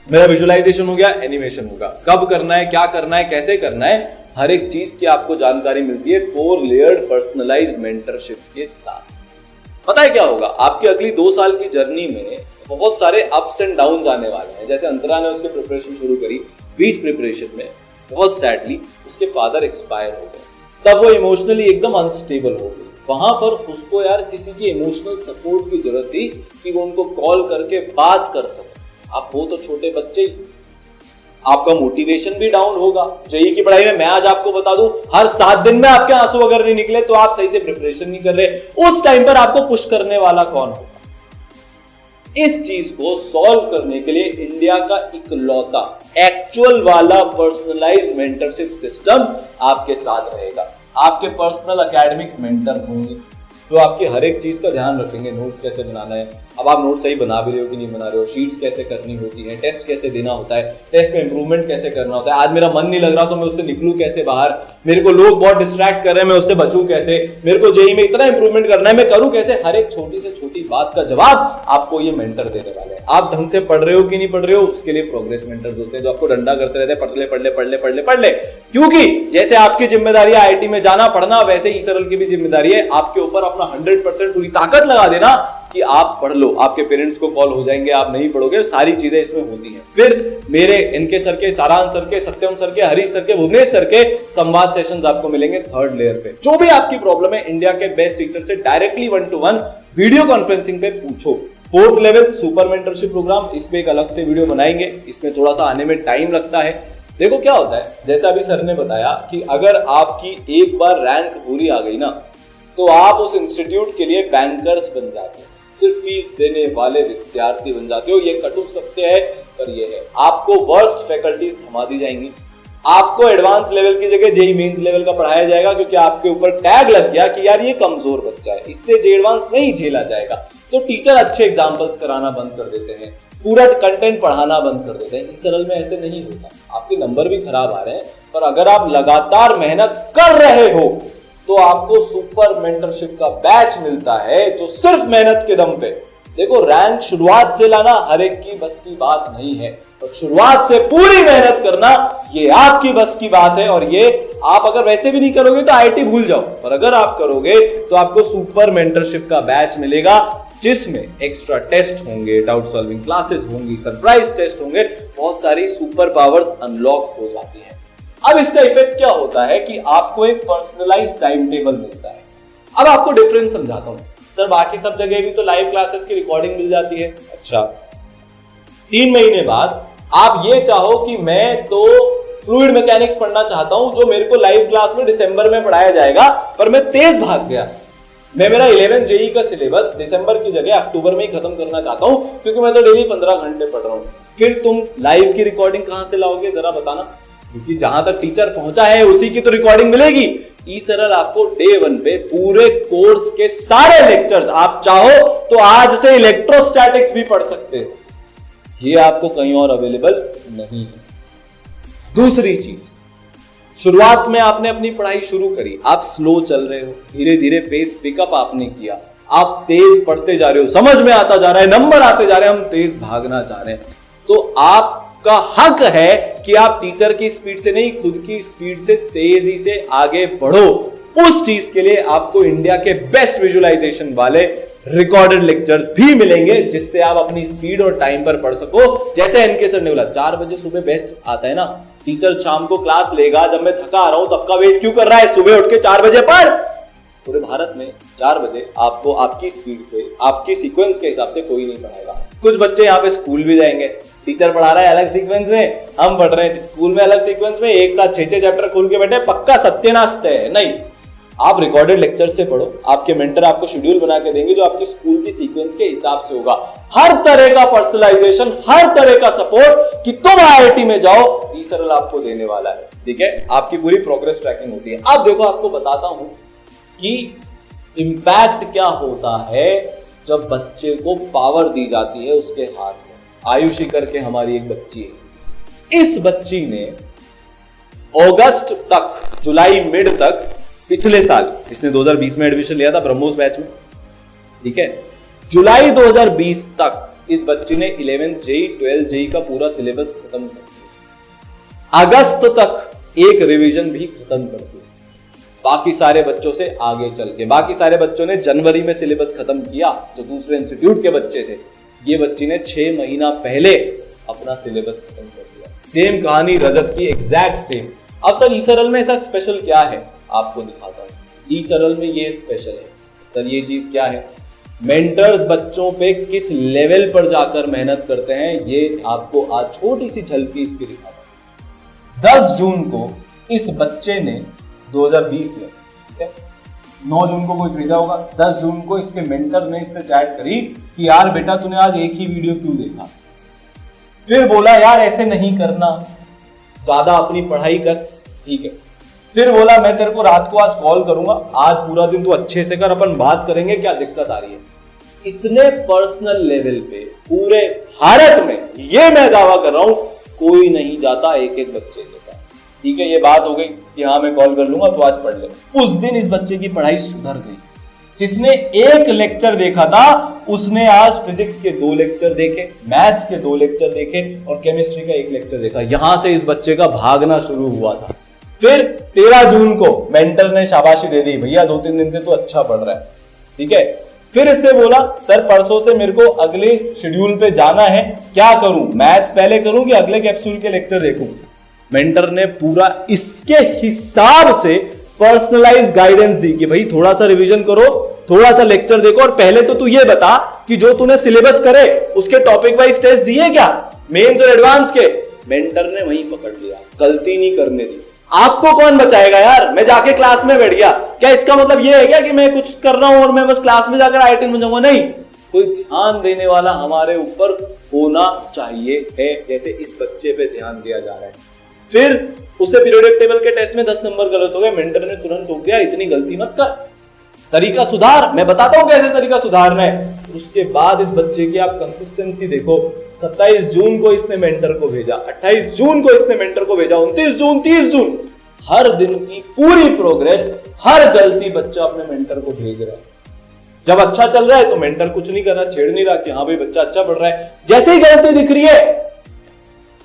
मेरा विजुअलाइजेशन हो गया, एनिमेशन होगा, कब करना है, क्या करना है, कैसे करना है, हर एक चीज की आपको जानकारी मिलती है 4 लेयर्ड पर्सनलाइज्ड मेंटरशिप के साथ। पता है क्या होगा, आपकी अगली 2 साल की जर्नी में बहुत सारे अप्स एंड डाउन्स आने वाले हैं। जैसे अंतरा ने उसकी प्रिपरेशन शुरू करी, बीच प्रिपरेशन में बहुत सैडली उसके फादर एक्सपायर हो गए, तब वो इमोशनली एकदम अनस्टेबल हो गई। वहां पर उसको यार किसी की इमोशनल सपोर्ट की जरूरत थी कि वो उनको कॉल करके बात कर सके। आप हो तो छोटे बच्चे ही, आपका मोटिवेशन भी डाउन होगा। जेईई की पढ़ाई में मैं आज आपको बता दूं, हर 7 दिन में आपके आंसू अगर नहीं निकले तो आप सही से प्रिपरेशन नहीं कर रहे। उस टाइम पर आपको पुश करने वाला कौन होगा? इस चीज को सॉल्व करने के लिए इंडिया का इकलौता एक्चुअल वाला पर्सनलाइज्ड मेंटरशिप सिस्टम आपके साथ रहेगा। आपके पर्सनल एकेडमिक मेंटर होंगे जो आपकी हर एक चीज का ध्यान रखेंगे। नोट्स कैसे बनाना है, अब आप नोट सही बना भी रहे हो कि नहीं बना रहे हो, शीट्स कैसे करनी होती है, टेस्ट कैसे देना होता है, टेस्ट में इंप्रूवमेंट कैसे करना होता है। आज मेरा मन नहीं लग रहा तो मैं उससे निकलूं कैसे बाहर, मेरे को लोग बहुत डिस्ट्रैक्ट कर रहे हैं मैं उससे बचूं कैसे, मेरे को जेईई में इतना इंप्रूवमेंट करना है मैं करूं कैसे। हर एक छोटी से छोटी बात का जवाब आपको ये मेंटर देने वाले हैं। आप ढंग से पढ़ रहे हो कि नहीं पढ़ रहे हो, उसके लिए प्रोग्रेस मेंटर्स होते हैं जो आपको डंडा करते रहते हैं, पढ़ ले। क्योंकि जैसे आपकी जिम्मेदारी है IIT में जाना पढ़ना, वैसे ईसरल की भी जिम्मेदारी है आपके ऊपर अपना 100% पूरी ताकत लगा देना कि आप पढ़ लो। आपके पेरेंट्स को कॉल हो जाएंगे, आप नहीं पढ़ोगे, सारी चीजें इसमें होती हैं। फिर मेरे इनके सर के, सारांश सर के, सत्यम सर के, हरीश सर के, भुवनेश सर के संवाद सेशंस आपको मिलेंगे 3rd लेयर पे। जो भी आपकी प्रॉब्लम है इंडिया के बेस्ट टीचर से डायरेक्टली 1-to-1 वीडियो कॉन्फ्रेंसिंग पे पूछो। 4th level super mentorship programme, इस पे एक अलग से वीडियो बनाएंगे, इसमें थोड़ा सा आने में टाइम लगता है। देखो क्या होता है, जैसा अभी सर ने बताया कि अगर आपकी एक बार रैंक पूरी आ गई ना तो आप उस इंस्टीट्यूट के लिए बैंकर्स बन जाते हो, सिर्फ फीस देने वाले विद्यार्थी बन जाते हो। ये कटु सत्य है पर ये है। आपको वर्स्ट फैकल्टीज थमा दी जाएंगी, आपको एडवांस लेवल की जगह जेईई मेंस लेवल का पढ़ाया जाएगा, क्योंकि आपके ऊपर टैग लग गया कि यार ये कमजोर बच्चा है, इससे जेईई एडवांस नहीं झेला जाएगा। तो टीचर अच्छे एग्जाम्पल्स कराना बंद कर देते हैं, पूरा कंटेंट पढ़ाना बंद कर देते हैं। ईसरल में ऐसे नहीं होता, आपके नंबर भी खराब आ रहे हैं पर अगर आप लगातार मेहनत कर रहे हो तो आपको सुपर मेंटरशिप का बैच मिलता है जो सिर्फ मेहनत के दम पे। देखो रैंक शुरुआत से लाना हर एक की बस की बात नहीं है, और शुरुआत से पूरी मेहनत करना ये आपकी बस की बात है। और ये आप अगर वैसे भी नहीं करोगे तो IIT भूल जाओ, पर अगर आप करोगे तो आपको सुपर मेंटरशिप का बैच मिलेगा जिसमें एक्स्ट्रा टेस्ट होंगे, डाउट सॉल्विंग क्लासेस होंगी, सरप्राइज टेस्ट होंगे, बहुत सारी सुपर पावर्स अनलॉक हो जाती हैं। अब इसका इफेक्ट क्या होता है कि आपको एक पर्सनलाइज्ड टाइम टेबल मिलता है। अब आपको डिफरेंस समझाता हूं। सर बाकी सब जगह भी तो लाइव क्लासेस की रिकॉर्डिंग मिल जाती है। अच्छा, 3 महीने बाद आप ये चाहो कि मैं तो फ्लूइड मैकेनिक्स पढ़ना चाहता हूं जो मेरे को लाइव क्लास में दिसंबर में पढ़ाया जाएगा, पर मैं तेज भाग गया, मैं मेरा 11 जेई का सिलेबस दिसंबर की जगह अक्टूबर में ही खत्म करना चाहता हूं क्योंकि मैं तो डेली 15 घंटे पढ़ रहा हूं। फिर तुम लाइव की रिकॉर्डिंग कहां से लाओगे जरा बताना, क्योंकि जहां तक टीचर पहुंचा है उसी की तो रिकॉर्डिंग मिलेगी। ई-सरल आपको डे 1 पे पूरे कोर्स के सारे लेक्चर्स, आप चाहो तो आज से इलेक्ट्रोस्टैटिक्स भी पढ़ सकते हो, ये आपको कहीं और अवेलेबल नहीं है। दूसरी चीज, शुरुआत में आपने अपनी पढ़ाई शुरू करी, आप स्लो चल रहे हो, धीरे धीरे पेस पिकअप आपने किया, आप तेज पढ़ते जा रहे हो, समझ में आता जा रहा है, नंबर आते जा रहे हैं, हम तेज भागना चाह रहे हैं, तो आपका हक है कि आप टीचर की स्पीड से नहीं, खुद की स्पीड से तेजी से आगे बढ़ो। उस चीज के लिए आपको इंडिया के बेस्ट विजुअलाइजेशन वाले रिकॉर्डेड लेक्चर्स भी मिलेंगे जिससे आप अपनी स्पीड और टाइम पर पढ़ सको। जैसे एनके सर ने बोला 4 बजे सुबह बेस्ट आता है ना, टीचर शाम को क्लास लेगा, जब मैं थका आ रहा हूं तब का वेट क्यों कर रहा है, सुबह उठ के 4 बजे पढ़। पूरे भारत में 4 बजे आपको आपकी स्पीड से, आपकी सीक्वेंस के हिसाब से कोई नहीं पढ़ाएगा। कुछ बच्चे यहाँ पे स्कूल भी जाएंगे, टीचर पढ़ा रहा है अलग सीक्वेंस में, हम पढ़ रहे हैं स्कूल में अलग सीक्वेंस में, एक साथ 6-6 चैप्टर खोल के बैठे, पक्का सत्यानाश है। नहीं, आप रिकॉर्डेड लेक्चर से पढ़ो, आपके मेंटर आपको शेड्यूल बना के देंगे जो आपकी स्कूल की सीक्वेंस के हिसाब से होगा। हर तरह का पर्सनलाइजेशन, हर तरह का सपोर्ट कि तुम आईआईटी में जाओ, ई-सरल आपको देने वाला है। ठीक है, आपकी पूरी प्रोग्रेस ट्रैकिंग होती है। अब देखो आपको बताता हूं कि इंपैक्ट क्या होता है जब बच्चे को पावर दी जाती है उसके हाथ में। आयुषी करके हमारी एक बच्ची है, इस बच्ची ने अगस्त तक, जुलाई मिड तक, पिछले साल इसने 2020 में एडमिशन लिया था ब्रह्मोस बैच में, ठीक है, जुलाई 2020 तक इस बच्ची ने 11 जेई 12 जेई का पूरा सिलेबस खत्म कर दिया, अगस्त तक एक रिवीजन भी खत्म कर दिया। बाकी सारे बच्चों से आगे चल के, बाकी सारे बच्चों ने जनवरी में सिलेबस खत्म किया जो दूसरे इंस्टीट्यूट के बच्चे थे, ये बच्ची ने 6 महीना पहले अपना सिलेबस खत्म कर दिया। सेम कहानी रजत की, एग्जैक्ट सेम। अब सर ई-सरल में ऐसा स्पेशल क्या है, आपको दिखाता हूं। ई-सरल में ये स्पेशल है सर, ये चीज क्या है, मेंटर्स बच्चों पे किस लेवल पर जाकर मेहनत करते हैं, ये आपको आज छोटी सी झलकी इसकी दिखाता हूं। 10 जून को इस बच्चे ने 2020 में, ठीक है, 9 जून को कोई भेजा होगा, 10 जून को इसके मेंटर ने इससे चैट करी कि यार बेटा तूने आज एक ही वीडियो क्यों देखा। फिर बोला यार ऐसे नहीं करना, ज्यादा अपनी पढ़ाई कर, ठीक है। फिर बोला मैं तेरे को रात को आज कॉल करूंगा, आज पूरा दिन तू अच्छे से कर, अपन बात करेंगे क्या दिक्कत आ रही है। इतने पर्सनल लेवल पे पूरे भारत में, ये मैं दावा कर रहा हूं, कोई नहीं जाता एक एक बच्चे के साथ। ठीक है, ये बात हो गई कि हाँ मैं कॉल कर लूंगा तो आज पढ़ ले। उस दिन इस बच्चे की पढ़ाई सुधर गई। जिसने एक लेक्चर देखा था उसने आज फिजिक्स के 2 लेक्चर देखे, मैथ्स के 2 लेक्चर देखे और केमिस्ट्री का 1 लेक्चर देखा। यहां से इस बच्चे का भागना शुरू हुआ था। फिर 13 जून को मेंटर ने शाबाशी दे दी, भैया 2-3 दिन से तो अच्छा पढ़ रहा है, ठीक है। फिर इसने बोला सर परसों से मेरे को अगले शेड्यूल पे जाना है, क्या करूं, मैथ्स पहले करूं कि अगले कैप्सूल के लेक्चर देखूं। मेंटर ने पूरा इसके हिसाब से पर्सनलाइज गाइडेंस दी कि भाई थोड़ा सा रिवीजन करो, थोड़ा सा लेक्चर देखो, और पहले तो तू ये बता कि जो तूने सिलेबस करे उसके टॉपिक वाइज टेस्ट दिए क्या, मेंस और एडवांस के। मेंटर ने वहीं पकड़ लिया, गलती नहीं करने दी। आपको कौन बचाएगा यार, मैं जाके क्लास में बैठ गया, क्या इसका मतलब ये है क्या कि मैं कुछ कर रहा हूं और मैं बस क्लास में जाकर आईआईटी बन जाऊंगा? नहीं, कोई ध्यान देने वाला हमारे ऊपर होना चाहिए है, जैसे इस बच्चे पे ध्यान दिया जा रहा है। फिर उससे पीरियोडिक टेबल के टेस्ट में 10 नंबर गलत हो गए, मेंटर ने तुरंत टोक दिया, इतनी गलती मत कर, तरीका सुधार। मैं बताता हूं कैसे तरीका सुधारना है। उसके बाद इस बच्चे की आप कंसिस्टेंसी देखो, 27 जून को इसने मेंटर को भेजा, 28 जून को इसने मेंटर को भेजा, 29 जून, 30 जून, हर दिन की पूरी प्रोग्रेस, हर गलती बच्चा अपने मेंटर को भेज रहा है। जब अच्छा चल रहा है तो मेंटर कुछ नहीं कर रहा, छेड़ नहीं रहा कि हाँ भाई बच्चा अच्छा पढ़ रहा है। जैसे ही गलती दिख रही है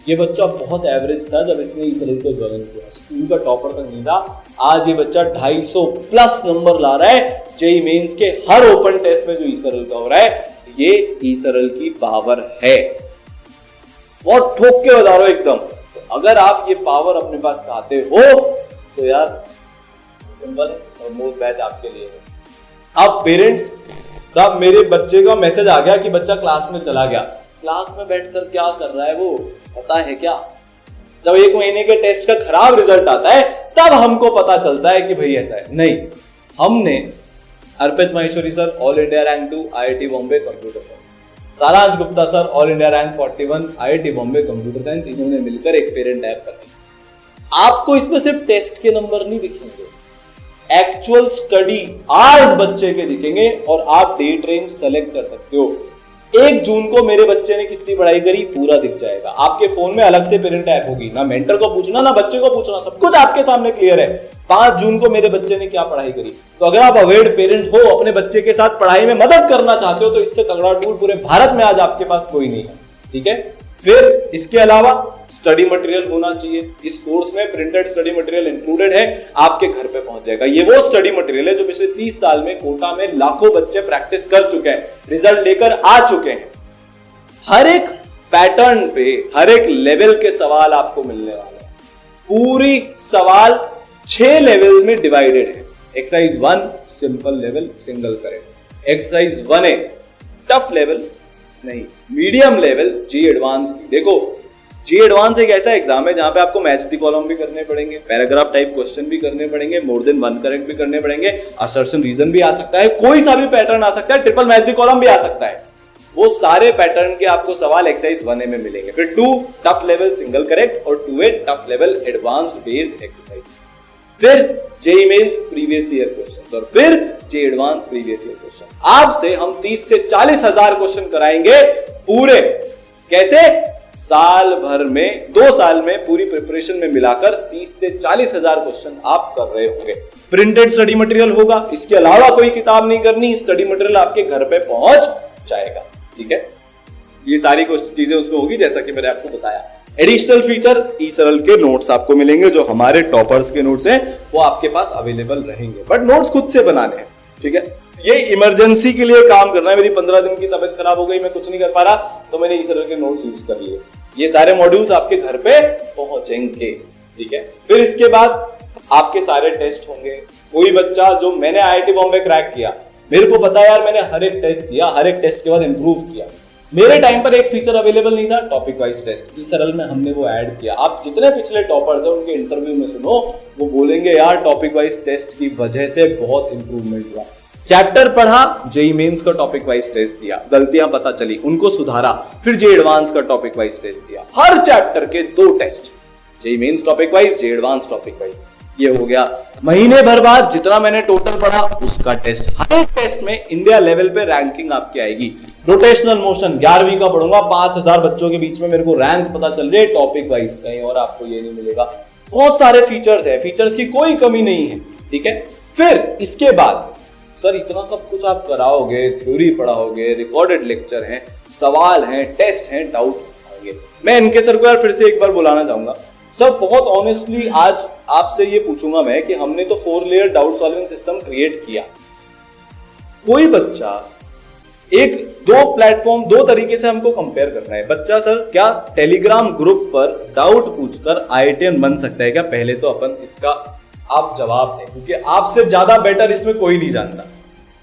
ये बच्चा बहुत एवरेज था जब इसने ईसरल को ज्वाइन किया, स्कूल का टॉपर तक नहीं था। आज ये बच्चा 250 प्लस नंबर ला रहा है जेईई मेंस के हर ओपन टेस्ट में जो ईसरल का हो रहा है। ये ईसरल की पावर है, बहुत ठोक के बता रहा हूं एकदम। तो अगर आप ये पावर अपने पास चाहते हो तो यार सिंपल और मोस्ट बैच आपके लिए है। अब पेरेंट्स साहब, मेरे बच्चे का मैसेज आ गया कि बच्चा क्लास में चला गया, क्लास में बैठकर क्या कर रहा है वो पता है क्या? जब 1 महीने के टेस्ट का खराब रिजल्ट आता है तब हमको पता चलता है कि भाई ऐसा है। नहीं, हमने Arpit Maheshwari sir all India rank 2 IIT Bombay computer science, Saransh Gupta sir all India rank 41 IIT Bombay computer science, इन्होंने मिलकर एक पेरेंट ऐप बनाई। आपको इसमें सिर्फ टेस्ट के नंबर नहीं दिखेंगे, एक्चुअल स्टडी आवर्स बच्चे के दिखेंगे और आप डेट रेंज सेलेक्ट कर सकते हो। 1 जून को मेरे बच्चे ने कितनी पढ़ाई करी पूरा दिख जाएगा। आपके फोन में अलग से पेरेंट ऐप होगी, ना मेंटर को पूछना ना बच्चे को पूछना, सब कुछ आपके सामने क्लियर है। 5 जून को मेरे बच्चे ने क्या पढ़ाई करी। तो अगर आप अवेयर्ड पेरेंट हो, अपने बच्चे के साथ पढ़ाई में मदद करना चाहते हो, तो इससे तगड़ा टूल पूरे भारत में आज आपके पास कोई नहीं है। ठीक है, फिर इसके अलावा स्टडी मटेरियल होना चाहिए। इस कोर्स में प्रिंटेड स्टडी मटेरियल इंक्लूडेड है, आपके घर पे पहुंच जाएगा। ये वो स्टडी मटेरियल है जो पिछले 30 साल में कोटा में लाखों बच्चे प्रैक्टिस कर चुके हैं, रिजल्ट लेकर आ चुके हैं। हर एक पैटर्न पे हर एक लेवल के सवाल आपको मिलने वाले हैं। पूरी सवाल 6 लेवल्स में डिवाइडेड है। Exercise 1 simple level single correct, exercise 1A tough level नहीं, मीडियम लेवल जी एडवांस की। देखो जी एडवांस एक ऐसा एग्जाम है जहां पे आपको मैच द कॉलम भी करने पड़ेंगे, पैराग्राफ टाइप क्वेश्चन भी करने पड़ेंगे, मोर देन 1 करेक्ट भी करने पड़ेंगे, असर्शन रीजन भी आ सकता है, कोई सा भी पैटर्न आ सकता है, ट्रिपल मैच द कॉलम भी आ सकता है। वो सारे पैटर्न के आपको सवाल एक्सरसाइज 1A में मिलेंगे। फिर 2 टफ लेवल सिंगल करेक्ट और 2A tough level advanced based exercise, फिर JEE mains previous year questions और फिर J advance previous year question. आपसे हम 30 से 40 हजार क्वेश्चन कराएंगे पूरे। कैसे? साल भर में 2 साल में पूरी प्रिपरेशन में मिलाकर 30 से 40 हजार क्वेश्चन आप कर रहे होंगे। प्रिंटेड स्टडी मटेरियल होगा, इसके अलावा कोई किताब नहीं करनी, स्टडी मटेरियल आपके घर पे पहुंच जाएगा। ठीक है, ये सारी चीजें उसमें होगी जैसा कि मैंने आपको बताया। एडिशनल फीचर ईसरल के नोट्स आपको मिलेंगे, जो हमारे टॉपर्स के नोट्स हैं वो आपके पास अवेलेबल रहेंगे, बट नोट्स खुद से बनाने हैं। ठीक है, ये इमरजेंसी के लिए काम करना है। मेरी 15 दिन की तबीयत खराब हो गई, मैं कुछ नहीं कर पा रहा, तो मैंने ईसरल के नोट्स यूज कर लिए। ये सारे मॉड्यूल्स आपके घर पे पहुंचेंगे। ठीक है, फिर इसके बाद आपके सारे टेस्ट होंगे। कोई बच्चा जो मैंने आईआईटी बॉम्बे क्रैक किया, मेरे को पता है यार, मैंने हर एक टेस्ट दिया, हर एक टेस्ट के बाद इंप्रूव किया। मेरे टाइम पर एक फीचर अवेलेबल नहीं था, टॉपिक वाइज टेस्ट। ईसरल में हमने वो ऐड किया। आप जितने पिछले टॉपर्स हैं उनके इंटरव्यू में सुनो, वो बोलेंगे यार टॉपिक वाइज टेस्ट की वजह से बहुत इंप्रूवमेंट हुआ। चैप्टर पढ़ा, जेईई मेंस का टॉपिक वाइज टेस्ट दिया, गलतियां पता चली, उनको सुधारा, फिर जे एडवांस का टॉपिक वाइज टेस्ट दिया। हर चैप्टर के 2 test, JEE mains topic wise, J advance topic wise. ये हो गया महीने भर बाद जितना मैंने टोटल पढ़ा उसका टेस्ट। हर एक टेस्ट में इंडिया लेवल पे रैंकिंग आपकी आएगी। रोटेशनल मोशन 11वीं का पढ़ूंगा, 5000 बच्चों के बीच में मेरे को रैंक पता चल रही है टॉपिक वाइज, कहीं और आपको ये नहीं मिलेगा। बहुत सारे फीचर्स है, फीचर्स की कोई कमी नहीं है। ठीक है, फिर इसके बाद सर इतना सब कुछ आप कराओगे, थ्योरी पढ़ाओगे, रिकॉर्डेड लेक्चर हैं, सवाल हैं, टेस्ट हैं, डाउट आएंगे। मैं इनके सर को यार फिर से एक बार बुलाना चाहूंगा। सर बहुत ऑनेस्टली आज आपसे ये पूछूंगा मैं कि हमने तो 4 layer doubt solving system create किया। कोई बच्चा 2 प्लेटफॉर्म 2 तरीके से हमको कंपेयर करना है। बच्चा सर क्या टेलीग्राम ग्रुप पर डाउट पूछकर आईआईटीएन बन सकता है क्या? पहले तो अपन इसका आप जवाब दें, क्योंकि आपसे ज्यादा बेटर इसमें कोई नहीं जानता।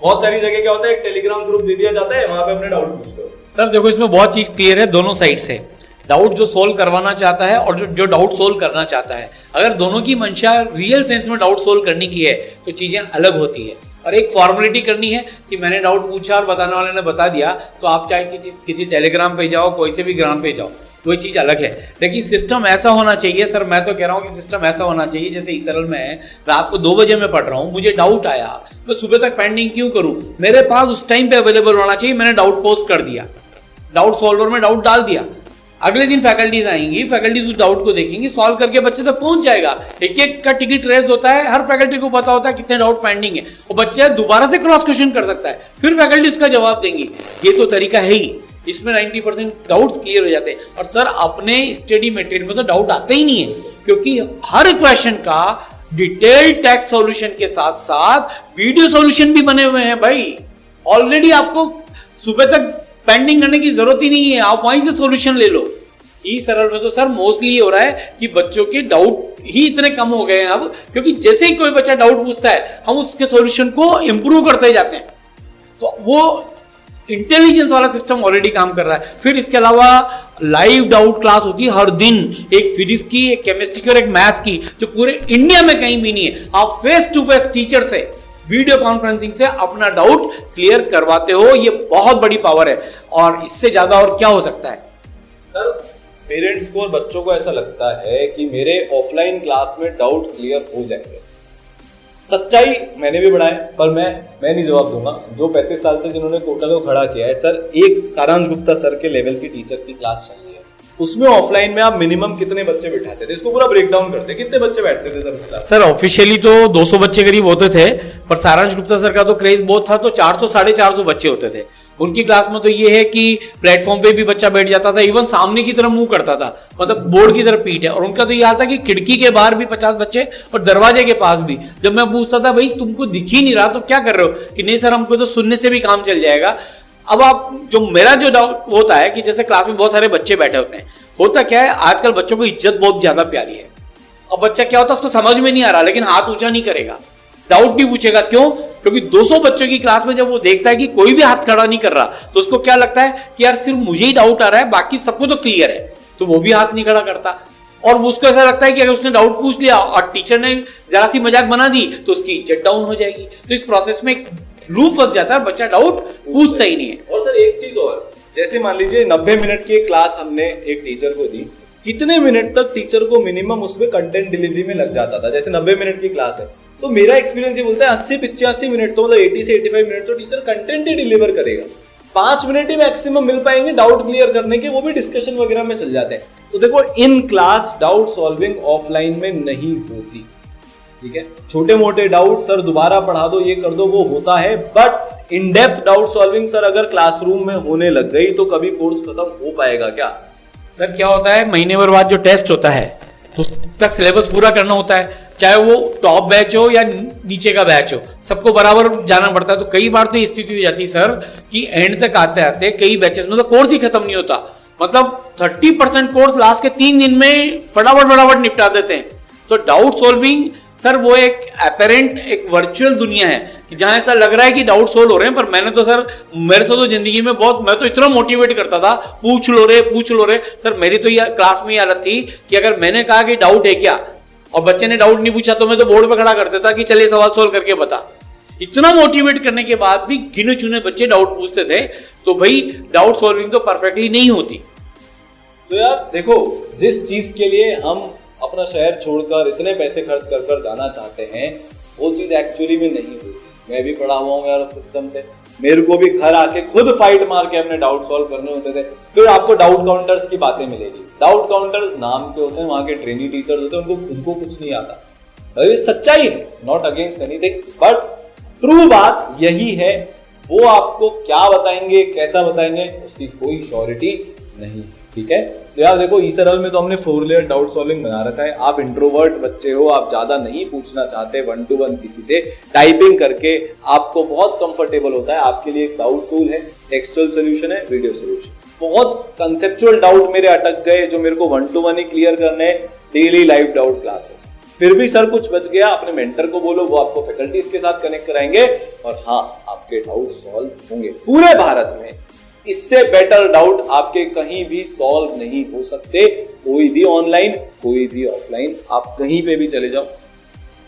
बहुत सारी जगह क्या होता है, एक टेलीग्राम ग्रुप दे दिया जाता है, वहां पे अपने डाउट पूछ लो। सर देखो इसमें बहुत चीज क्लियर है दोनों साइड से। डाउट जो सोल्व करवाना चाहता है और जो डाउट सोल्व करना चाहता है, अगर दोनों की मंशा रियल सेंस में डाउट सोल्व करने की है तो चीजें अलग होती है। और एक फॉर्मेलिटी करनी है कि मैंने डाउट पूछा और बताने वाले ने बता दिया, तो आप चाहे कि किसी टेलीग्राम पे जाओ, कोई से भी ग्राम पे जाओ, वही चीज अलग है। लेकिन सिस्टम ऐसा होना चाहिए सर, मैं तो कह रहा हूँ कि सिस्टम ऐसा होना चाहिए जैसे ईसरल में है, रात को 2 बजे मैं पढ़ रहा हूँ, मुझे डाउट आया, मैं सुबह तक पेंडिंग क्यों करूँ? मेरे पास उस टाइम पे अवेलेबल होना चाहिए। मैंने डाउट पोस्ट कर दिया, डाउट सॉल्वर में डाउट डाल दिया, अगले दिन फैकल्टीज आएंगी, फैकल्टीज उस डाउट को देखेंगी, सॉल्व करके बच्चे तक पहुंच जाएगा। एक का टिकट रेज होता है, हर फैकल्टी को पता होता है कितने डाउट पेंडिंग है, और बच्चे दोबारा से क्रॉस क्वेश्चन कर सकता है, फिर फैकल्टी उसका जवाब देंगी। ये तो तरीका है ही। इसमें 90% डाउट्स क्लियर हो जाते हैं। और सर अपने स्टडी मटेरियल में तो डाउट आते ही नहीं है, क्योंकि हर क्वेश्चन का डिटेल्ड टेक्स्ट सॉल्यूशन के साथ साथ वीडियो सॉल्यूशन भी बने हुए हैं भाई। ऑलरेडी आपको सुबह तक पेंडिंग करने की जरूरत ही नहीं है, आप वहीं से सॉल्यूशन ले लो। ई सरल में तो सर मोस्टली ये हो रहा है कि बच्चों के डाउट ही इतने कम हो गए हैं अब, क्योंकि जैसे ही कोई बच्चा डाउट पूछता है हम उसके सॉल्यूशन को इंप्रूव करते जाते हैं। तो वो इंटेलिजेंस वाला सिस्टम ऑलरेडी काम कर रहा है। फिर इसके अलावा लाइव डाउट क्लास होती है हर दिन, एक फिजिक्स की, एक केमिस्ट्री की और एक मैथ्स की, जो पूरे इंडिया में कहीं भी नहीं है। आप फेस टू फेस टीचर से वीडियो कॉन्फ्रेंसिंग से अपना डाउट क्लियर करवाते हो, ये बहुत बड़ी पावर है। और इससे ज्यादा और क्या हो सकता है सर? पेरेंट्स को और बच्चों को ऐसा लगता है कि मेरे ऑफलाइन क्लास में डाउट क्लियर हो जाएंगे। सच्चाई मैंने भी बढ़ाया, पर मैं नहीं जवाब दूंगा। जो 35 साल से जिन्होंने कोटा को खड़ा किया है, सर एक सारांश गुप्ता सर के लेवल की टीचर की क्लास चल रही है, उसमें ऑफलाइन में आप मिनिमम कितने बच्चे बिठाते थे? इसको पूरा ब्रेक डाउन करते, कितने बच्चे बैठते थे सर इस क्लास? सर ऑफिशियली तो 200 बच्चे करीब होते थे, पर सारांश गुप्ता सर का तो क्रेज बहुत था, तो 400 450 बच्चे होते थे उनकी क्लास में। तो ये है कि प्लेटफॉर्म पे भी बच्चा बैठ जाता था, इवन सामने की तरफ मुंह करता था, मतलब बोर्ड की तरफ पीठ है। और उनका तो ये आता कि खिड़की के बाहर भी 50 बच्चे और दरवाजे के पास भी। जब मैं पूछता था भाई तुमको दिख ही नहीं रहा तो क्या कर रहे हो, कि नहीं सर हमको तो सुनने से भी काम चल जाएगा। अब आप जो मेरा जो डाउट होता है कि जैसे क्लास में बहुत सारे बच्चे बैठे होते हैं, होता क्या है आजकल बच्चों को इज्जत बहुत ज्यादा प्यारी है। अब बच्चा क्या होता है उसको समझ में नहीं आ रहा, लेकिन हाथ ऊंचा नहीं करेगा, डाउट नहीं पूछेगा। क्यों? क्योंकि 200 बच्चों की क्लास में जब वो देखता है कि कोई भी हाथ खड़ा नहीं कर रहा, तो उसको क्या लगता है कि यार सिर्फ मुझे ही डाउट आ रहा है, बाकी सबको तो क्लियर है, तो वो भी हाथ नहीं खड़ा करता। और उसको ऐसा लगता है कि अगर उसने डाउट पूछ लिया और टीचर ने जरा सी मजाक बना दी तो उसकी इज्जत डाउन हो जाएगी। तो इस प्रोसेस में एक लूप फंस जाता है, बच्चा डाउट पूछता ही नहीं है। और सर एक चीज और, जैसे मान लीजिए 90 मिनट की क्लास हमने एक टीचर को दी, कितने मिनट तक टीचर को मिनिमम उसमें कंटेंट डिलीवरी में लग जाता था? जैसे 90 मिनट की क्लास है, तो मेरा एक्सपीरियंस ये बोलता है 80-85 मिनट, तो मतलब 80 से 85 मिनट तो टीचर कंटेंट ही डिलीवर करेगा। 5 मिनट ही मैक्सिमम मिल पाएंगे डाउट क्लियर करने के, वो भी डिस्कशन वगैरह में चल जाते हैं। तो देखो in class doubt solving offline में नहीं होती, ठीक है? छोटे मोटे डाउट सर दोबारा पढ़ा दो, ये कर दो, वो होता है, but in depth doubt solving sir अगर क्लासरूम में होने लग गई तो कभी कोर्स खत्म हो पाएगा क्या? सर क्या होता है, महीने भर बाद जो टेस्ट होता है तो उस तक सिलेबस पूरा करना होता है, चाहे वो टॉप बैच हो या नीचे का बैच हो, सबको बराबर जाना पड़ता है। तो कई बार तो स्थिति हो जाती है सर कि एंड तक आते आते कई बैचेस में तो कोर्स ही खत्म नहीं होता, मतलब 30% कोर्स लास्ट के 3 दिन में फटाफट निपटा देते हैं। तो डाउट सॉल्विंग सर वो एक अपेरेंट एक वर्चुअल दुनिया है कि जहां ऐसा लग रहा है कि डाउट सोल्व हो रहे हैं, पर मैंने तो सर मेरे से तो जिंदगी में मैं तो इतना मोटिवेट करता था, पूछ लो रे सर। मेरी तो ये क्लास में हालत थी कि अगर मैंने कहा कि डाउट है क्या और बच्चे ने डाउट नहीं पूछा तो मैं तो बोर्ड पे खड़ा कर देता कि चलिए सवाल सोल्व करके बता। इतना मोटिवेट करने के बाद भी गिने चुने बच्चे डाउट पूछते थे। तो भाई डाउट सॉल्विंग तो परफेक्टली नहीं होती। तो यार देखो, जिस चीज के लिए हम अपना शहर छोड़कर इतने पैसे खर्च कर कर जाना चाहते हैं, वो चीज एक्चुअली में नहीं होती। मैं भी पढ़ा हुआ हूँ यार सिस्टम से, मेरे को भी घर आके खुद फाइट मार के अपने डाउट सॉल्व करने होते थे। फिर आपको डाउट काउंटर्स की बातें मिलेगी। डाउट काउंटर्स नाम के होते हैं, वहां के ट्रेनिंग टीचर्स होते हैं, उनको खुद को कुछ नहीं आता। ये सच्चाई है, not against anything, but true बात यही है। वो आपको क्या बताएंगे, कैसा बताएंगे, उसकी कोई श्योरिटी नहीं, ठीक है? तो यार देखो, ई सरल में तो हमने 4 लेयर डाउट सॉल्विंग बना रखा है। आप इंट्रोवर्ट बच्चे हो, आप ज्यादा नहीं पूछना चाहते 1 to 1 किसी से, टाइपिंग करके आपको बहुत कंफर्टेबल होता है। आपके लिए एक डाउट टूल है, टेक्सचुअल सोल्यूशन है, वीडियो सोल्यूशन। बहुत कंसेप्चुअल डाउट मेरे अटक गए जो मेरे को 1 to 1 ही क्लियर करने, डेली लाइव डाउट क्लासेस। फिर भी सर कुछ बच गया, अपने मेंटर को बोलो, वो आपको फैकल्टीज के साथ कनेक्ट कराएंगे और हाँ, आपके डाउट सॉल्व होंगे। पूरे भारत में इससे बेटर डाउट आपके कहीं भी सॉल्व नहीं हो सकते। कोई भी ऑनलाइन, कोई भी ऑफलाइन, आप कहीं पे भी चले जाओ,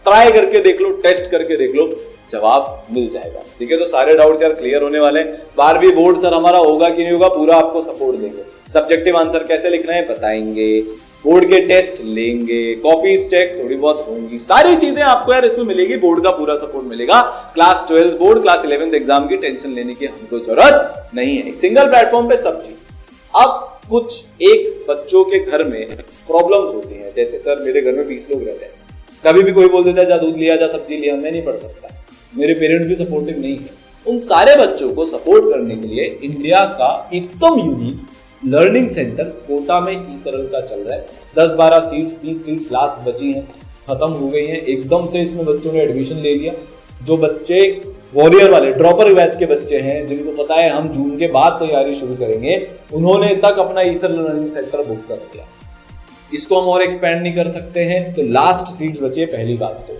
ट्राई करके देख लो, टेस्ट करके देख लो, जवाब मिल जाएगा, ठीक है? तो सारे डाउट्स यार क्लियर होने वाले हैं। 12वीं बोर्ड सर हमारा होगा कि नहीं होगा, पूरा आपको सपोर्ट देंगे। सब्जेक्टिव आंसर कैसे लिखना है बताएंगे, बोर्ड के टेस्ट लेंगे, कॉपीज चेक थोड़ी बहुत होंगी, सारी चीजें आपको यार इसमें मिलेगी। बोर्ड का पूरा सपोर्ट मिलेगा। Class 12 board, class 11th exam की टेंशन लेने की हमको जरूरत नहीं है। एक सिंगल प्लेटफॉर्म पे सब चीज। अब कुछ एक बच्चों के घर में प्रॉब्लम्स होती हैं, जैसे सर मेरे घर में 20 लोग रहते हैं, कभी भी कोई बोल देता है जा दूध लिया, जा सब्जी लिया, मैं नहीं पढ़ सकता, मेरे पेरेंट्स भी सपोर्टिव नहीं है, उन सारे बच्चों को सपोर्ट करने के लिए इंडिया का एकदम यूनिक लर्निंग सेंटर कोटा में ई-सरल का चल रहा है। 10-12 सीट्स, 20 सीट्स लास्ट बची हैं, खत्म हो गई हैं। एकदम से इसमें बच्चों ने एडमिशन ले लिया। जो बच्चे वॉरियर वाले ड्रॉपर बैच के बच्चे हैं, जिनको पता है हम जून के बाद तैयारी शुरू करेंगे, उन्होंने तक अपना ई-सरल लर्निंग सेंटर बुक कर दिया। इसको हम और एक्सपेंड नहीं कर सकते हैं, तो लास्ट सीट्स बची है। पहली बात तो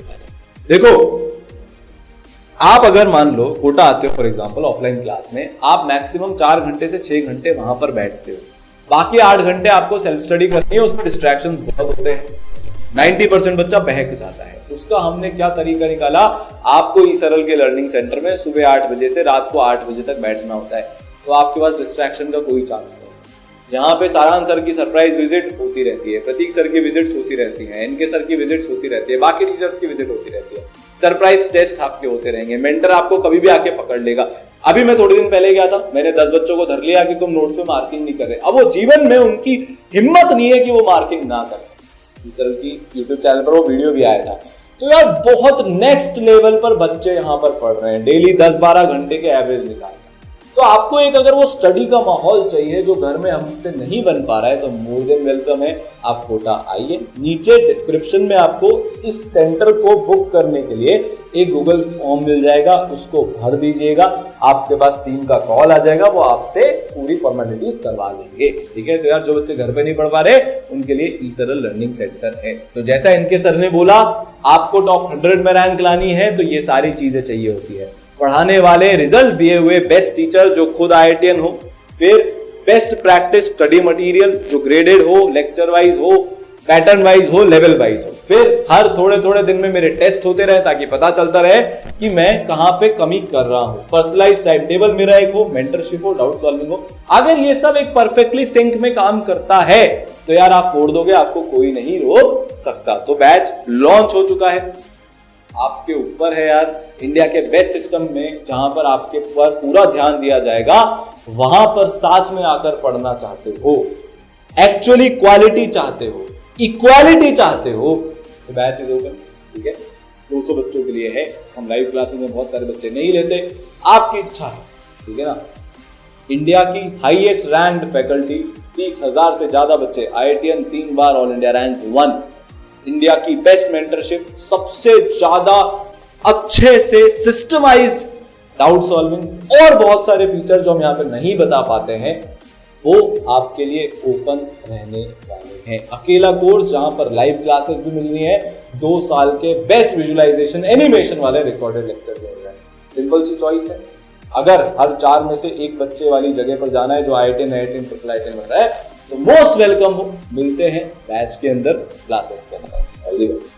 देखो, आप अगर मान लो कोटा आते हो फॉर एग्जांपल ऑफलाइन क्लास में, आप मैक्सिमम 4 घंटे से 6 घंटे वहां पर बैठते हो, बाकी 8 घंटे आपको सेल्फ स्टडी करनी है। उसमें डिस्ट्रैक्शंस बहुत होते हैं, 90% बच्चा बहक जाता है। उसका हमने क्या तरीका निकाला, आपको ई-सरल के लर्निंग सेंटर में सुबह 8 बजे से रात को 8 बजे तक बैठना होता है, तो आपके पास डिस्ट्रैक्शन का कोई चांस नहीं। यहाँ पे सारांश सर की सरप्राइज विजिट होती रहती है, प्रतीक सर की विजिट्स होती रहती हैं, इनके सर की विजिट्स होती रहती है, बाकी टीचर्स की विजिट होती रहती है, सरप्राइज टेस्ट आपके होते रहेंगे, मेंटर आपको कभी भी आके पकड़ लेगा। अभी मैं थोड़े दिन पहले गया था, मैंने 10 बच्चों को धर लिया कि तुम नोट्स में मार्किंग नहीं कर रहे। अब वो जीवन में उनकी हिम्मत नहीं है कि वो मार्किंग ना करें। सर की यूट्यूब चैनल पर वो वीडियो भी आया था। तो यार बहुत नेक्स्ट लेवल पर बच्चे यहाँ पर पढ़ रहे हैं, डेली 10-12 घंटे के एवरेज निकाल। तो आपको एक अगर वो स्टडी का माहौल चाहिए जो घर में हमसे नहीं बन पा रहा है, तो मोर देन वेलकम है, आप कोटा आइए। नीचे डिस्क्रिप्शन में आपको इस सेंटर को बुक करने के लिए एक गूगल फॉर्म मिल जाएगा, उसको भर दीजिएगा, आपके पास टीम का कॉल आ जाएगा, वो आपसे पूरी फॉर्मेलिटीज करवा लेंगे। ठीक है, तो यार जो बच्चे घर पे नहीं पढ़ पा रहे उनके लिए ई-सरल लर्निंग सेंटर है। तो जैसा इनके सर ने बोला, आपको टॉप 100 में रैंक लानी है तो ये सारी चीजें चाहिए होती है। पढ़ाने वाले रिजल्ट दिए हुए बेस्ट टीचर जो खुद IITian हो, फिर बेस्ट प्रैक्टिस स्टडी मटेरियल जो ग्रेडेड हो, लेक्चर वाइज हो, पैटर्न वाइज हो, लेवल वाइज हो, फिर हर थोड़े थोड़े दिन में मेरे टेस्ट होते रहे ताकि पता चलता रहे कि मैं कहां पे कमी कर रहा हूं। पर्सनलाइज्ड टाइम टेबल मेरा एक हो, मेंटरशिप हो, डाउट सॉल्विंग हो। अगर ये सब एक परफेक्टली सिंक में काम करता है तो यार आप फोड़ दोगे, आपको कोई नहीं रोक सकता। तो बैच लॉन्च हो चुका है, आपके ऊपर है यार। इंडिया के बेस्ट सिस्टम में जहां पर आपके पर पूरा ध्यान दिया जाएगा, वहां पर साथ में आकर पढ़ना चाहते हो, एक्चुअली क्वालिटी चाहते हो, इक्वालिटी चाहते हो, तो बैच इज ओपन। ठीक है, 200 बच्चों के लिए है। हम लाइव क्लासेस में बहुत सारे बच्चे नहीं लेते, आपकी इच्छा है। ठीक है ना, इंडिया की हाईएस्ट रैंक्ड फैकल्टीज, 30,000 से ज्यादा बच्चे, IITian 3 बार ऑल इंडिया रैंक 1, इंडिया की बेस्ट मेंटरशिप, सबसे ज्यादा अच्छे से सिस्टमाइज्ड डाउट सॉल्विंग और बहुत सारे फीचर जो हम यहाँ पे नहीं बता पाते हैं, वो आपके लिए ओपन रहने वाले हैं। अकेला कोर्स जहां पर लाइव क्लासेस भी मिल रही है, 2 साल के बेस्ट विजुअलाइजेशन एनिमेशन वाले रिकॉर्डेड लेक्चर मिल रहे हैं। सिंपल सी चॉइस है। अगर हर 4 में से एक बच्चे वाली जगह पर जाना है जो IITian, ट्रिपल IITian बन रहा है, तो मोस्ट वेलकम हो। मिलते हैं बैच के अंदर, क्लासेस के अंदर। All the best.